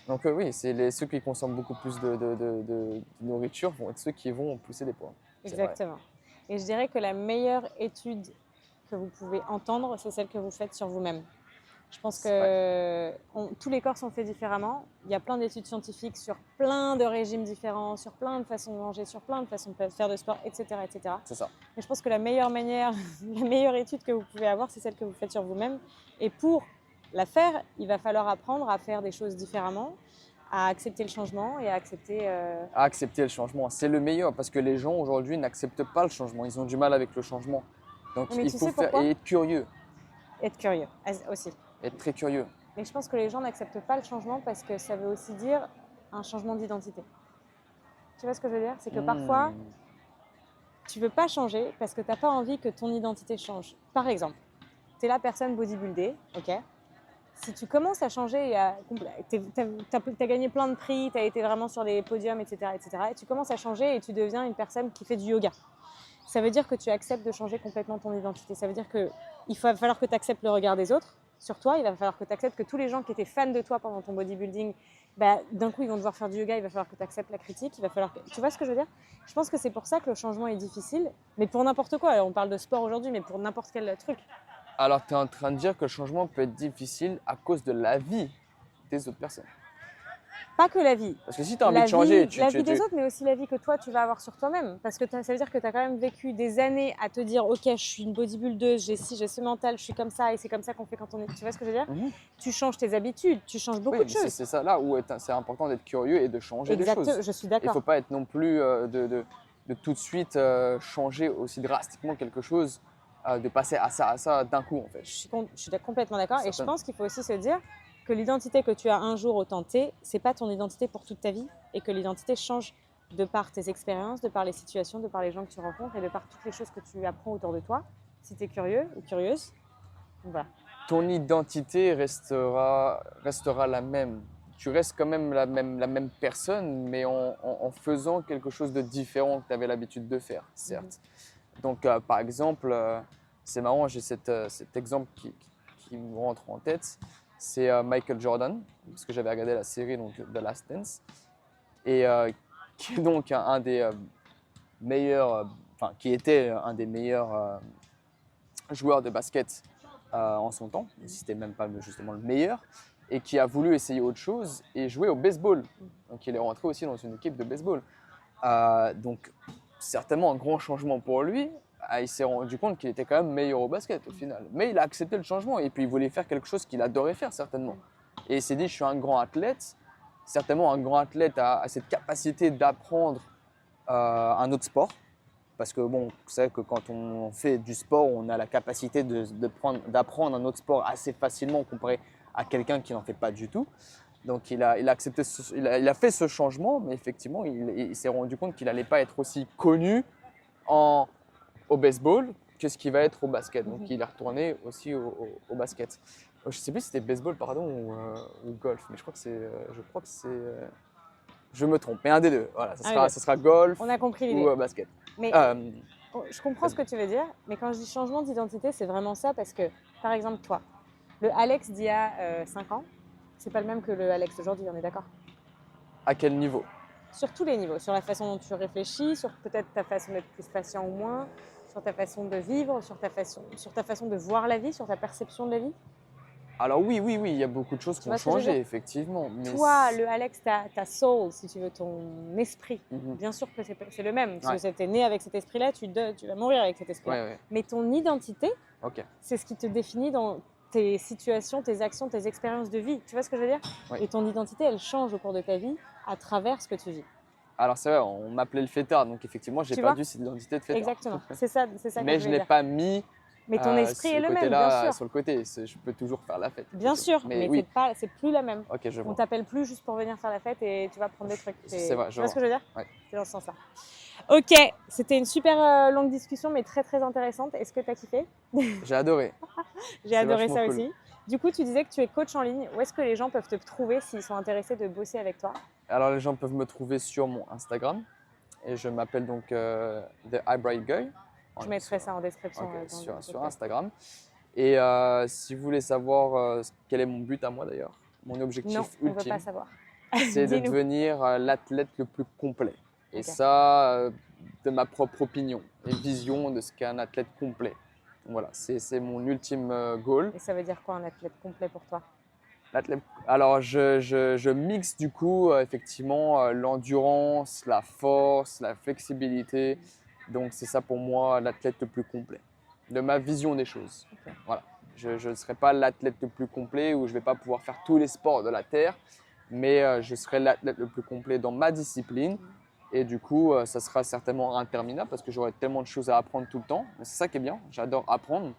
Donc oui, c'est ceux qui consomment beaucoup plus de nourriture vont être ceux qui vont pousser des poids. Exactement. Et je dirais que la meilleure étude que vous pouvez entendre, c'est celle que vous faites sur vous-même. Je pense que tous les corps sont faits différemment. Il y a plein d'études scientifiques sur plein de régimes différents, sur plein de façons de manger, sur plein de façons de faire de sport, etc. C'est ça. Mais je pense que la meilleure étude que vous pouvez avoir, c'est celle que vous faites sur vous-même. Et pour la faire, il va falloir apprendre à faire des choses différemment, à accepter le changement et à accepter… À accepter le changement, c'est le meilleur, parce que les gens aujourd'hui n'acceptent pas le changement, ils ont du mal avec le changement. Donc il faut faire et être curieux. Être curieux aussi. Être très curieux. Mais je pense que les gens n'acceptent pas le changement parce que ça veut aussi dire un changement d'identité. Tu vois ce que je veux dire? C'est que parfois, tu ne veux pas changer parce que tu n'as pas envie que ton identité change. Par exemple, tu es la personne bodybuildée, ok? si tu commences à changer, tu as gagné plein de prix, tu as été vraiment sur les podiums, etc., et tu commences à changer et tu deviens une personne qui fait du yoga. Ça veut dire que tu acceptes de changer complètement ton identité. Ça veut dire qu'il va falloir que tu acceptes le regard des autres sur toi. Il va falloir que tu acceptes que tous les gens qui étaient fans de toi pendant ton bodybuilding, d'un coup, ils vont devoir faire du yoga. Il va falloir que tu acceptes la critique. Tu vois ce que je veux dire? Je pense que c'est pour ça que le changement est difficile. Mais pour n'importe quoi. On parle de sport aujourd'hui, mais pour n'importe quel truc. Alors, tu es en train de dire que le changement peut être difficile à cause de la vie des autres personnes. Pas que la vie. Parce que si tu as envie de changer, la vie des autres, mais aussi la vie que toi, tu vas avoir sur toi-même. Parce que ça veut dire que tu as quand même vécu des années à te dire « Ok, je suis une bodybuildeuse, j'ai ce mental, je suis comme ça et c'est comme ça qu'on fait quand on est… » Tu vois ce que je veux dire? Tu changes tes habitudes, tu changes beaucoup de choses. C'est ça là où c'est important d'être curieux et de changer des choses. Je suis d'accord. Il ne faut pas être non plus de tout de suite changer aussi drastiquement quelque chose, de passer à ça d'un coup en fait. Je suis complètement d'accord. Et je pense qu'il faut aussi se dire que l'identité que tu as un jour au temps T, c'est pas ton identité pour toute ta vie et que l'identité change de par tes expériences, de par les situations, de par les gens que tu rencontres et de par toutes les choses que tu apprends autour de toi, si tu es curieux ou curieuse. Donc, voilà. Ton identité restera la même. Tu restes quand même la même personne, mais en faisant quelque chose de différent que tu avais l'habitude de faire, certes. Donc, par exemple, c'est marrant, j'ai cet exemple qui me rentre en tête. C'est Michael Jordan, parce que j'avais regardé la série donc, The Last Dance, et qui est donc un des meilleurs, qui était un des meilleurs joueurs de basket en son temps, si c'était même pas justement le meilleur, et qui a voulu essayer autre chose et jouer au baseball. Donc il est rentré aussi dans une équipe de baseball. Donc certainement un grand changement pour lui. Il s'est rendu compte qu'il était quand même meilleur au basket au final. Mais il a accepté le changement et puis il voulait faire quelque chose qu'il adorait faire certainement. Et il s'est dit, je suis un grand athlète. Certainement un grand athlète a cette capacité d'apprendre un autre sport. Parce que bon, vous savez que quand on fait du sport, on a la capacité d'apprendre un autre sport assez facilement comparé à quelqu'un qui n'en fait pas du tout. Donc il a accepté, il a fait ce changement, mais effectivement, il s'est rendu compte qu'il n'allait pas être aussi connu au baseball que ce qui va être au basket. Donc il est retourné aussi au basket. Je ne sais plus si c'était baseball pardon, ou golf, mais je crois que c'est… Je me trompe, mais un des deux. Voilà, ça sera golf On a compris l'idée. ou basket. Mais je comprends ce que tu veux dire, mais quand je dis changement d'identité, c'est vraiment ça parce que, par exemple, toi, le Alex d'il y a 5 ans, c'est pas le même que le Alex d'aujourd'hui, on est d'accord? À quel niveau? Sur tous les niveaux, sur la façon dont tu réfléchis, sur peut-être ta façon d'être plus patient ou moins, sur ta façon de vivre, sur ta façon de voir la vie, sur ta perception de la vie. Alors oui, il y a beaucoup de choses qui ont changé, effectivement. Mais toi, le Alex, ta soul, si tu veux, ton esprit, bien sûr que c'est le même. Parce que tu es né avec cet esprit-là, tu vas mourir avec cet esprit-là. Ouais. Mais ton identité, c'est ce qui te définit dans tes situations, tes actions, tes expériences de vie. Tu vois ce que je veux dire? Et ton identité, elle change au cours de ta vie à travers ce que tu vis. Alors c'est vrai, on m'appelait le fêtard, donc effectivement, j'ai perdu cette identité de fêtard. Exactement, c'est ça mais je ne l'ai pas mis… Mais ton esprit est le même, bien sûr. Sur le côté, je peux toujours faire la fête. Bien sûr, mais c'est plus la même. Ok, je vois. On t'appelle plus juste pour venir faire la fête et tu vas prendre des trucs. C'est vrai, tu vois ce que je veux dire? Ouais. C'est dans ce sens-là. Ok, c'était une super longue discussion, mais très très intéressante. Est-ce que tu as kiffé? J'ai adoré. J'ai adoré ça aussi. Du coup, tu disais que tu es coach en ligne. Où est-ce que les gens peuvent te trouver s'ils sont intéressés de bosser avec toi? Alors les gens peuvent me trouver sur mon Instagram et je m'appelle donc The Eyebright Guy. Je mettrai ça en description. Sur Instagram. Et si vous voulez savoir quel est mon but à moi d'ailleurs, mon objectif ultime, on ne veut pas savoir. C'est de devenir l'athlète le plus complet. Et ça, de ma propre opinion et vision de ce qu'est un athlète complet. Voilà, c'est mon ultime goal. Et ça veut dire quoi un athlète complet pour toi? Alors, je mixe du coup effectivement l'endurance, la force, la flexibilité. Donc, c'est ça pour moi l'athlète le plus complet, de ma vision des choses. Voilà. Je ne serai pas l'athlète le plus complet où je ne vais pas pouvoir faire tous les sports de la Terre, mais je serai l'athlète le plus complet dans ma discipline. Et du coup, ça sera certainement interminable parce que j'aurai tellement de choses à apprendre tout le temps. Mais c'est ça qui est bien, j'adore apprendre.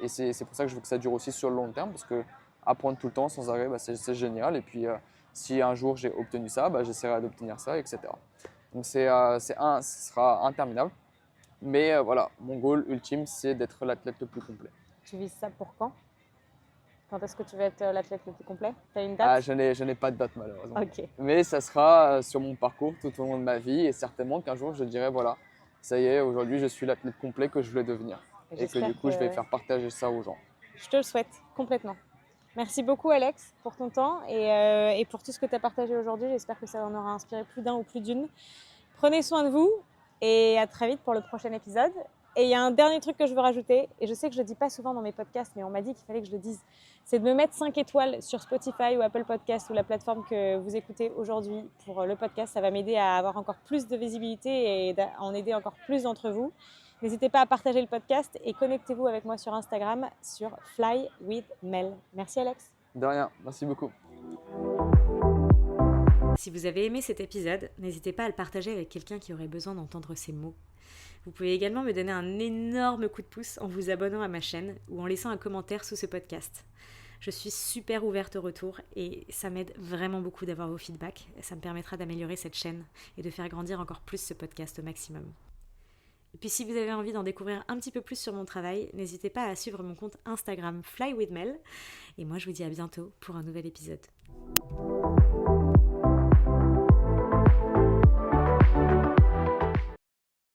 Et c'est pour ça que je veux que ça dure aussi sur le long terme parce que apprendre tout le temps sans arrêt, c'est génial. Et puis, si un jour j'ai obtenu ça, j'essaierai d'obtenir ça, etc. Donc, ce sera interminable. Mais voilà, mon goal ultime, c'est d'être l'athlète le plus complet. Tu vises ça pour quand Quand est-ce que tu vas être l'athlète le plus complet? Tu as une date? Je n'ai pas de date malheureusement. Ok. Mais ça sera sur mon parcours tout au long de ma vie et certainement qu'un jour je dirai voilà, ça y est, aujourd'hui je suis l'athlète complet que je voulais devenir. Et que du coup je vais faire partager ça aux gens. Je te le souhaite complètement. Merci beaucoup Alex pour ton temps et pour tout ce que tu as partagé aujourd'hui. J'espère que ça en aura inspiré plus d'un ou plus d'une. Prenez soin de vous et à très vite pour le prochain épisode. Et il y a un dernier truc que je veux rajouter, et je sais que je ne le dis pas souvent dans mes podcasts, mais on m'a dit qu'il fallait que je le dise, c'est de me mettre 5 étoiles sur Spotify ou Apple Podcast ou la plateforme que vous écoutez aujourd'hui pour le podcast. Ça va m'aider à avoir encore plus de visibilité et à en aider encore plus d'entre vous. N'hésitez pas à partager le podcast et connectez-vous avec moi sur Instagram sur Fly with Mel. Merci Alex. De rien, merci beaucoup. Si vous avez aimé cet épisode, n'hésitez pas à le partager avec quelqu'un qui aurait besoin d'entendre ces mots. Vous pouvez également me donner un énorme coup de pouce en vous abonnant à ma chaîne ou en laissant un commentaire sous ce podcast. Je suis super ouverte au retour et ça m'aide vraiment beaucoup d'avoir vos feedbacks. Ça me permettra d'améliorer cette chaîne et de faire grandir encore plus ce podcast au maximum. Et puis si vous avez envie d'en découvrir un petit peu plus sur mon travail, n'hésitez pas à suivre mon compte Instagram Fly with Mel. Et moi je vous dis à bientôt pour un nouvel épisode.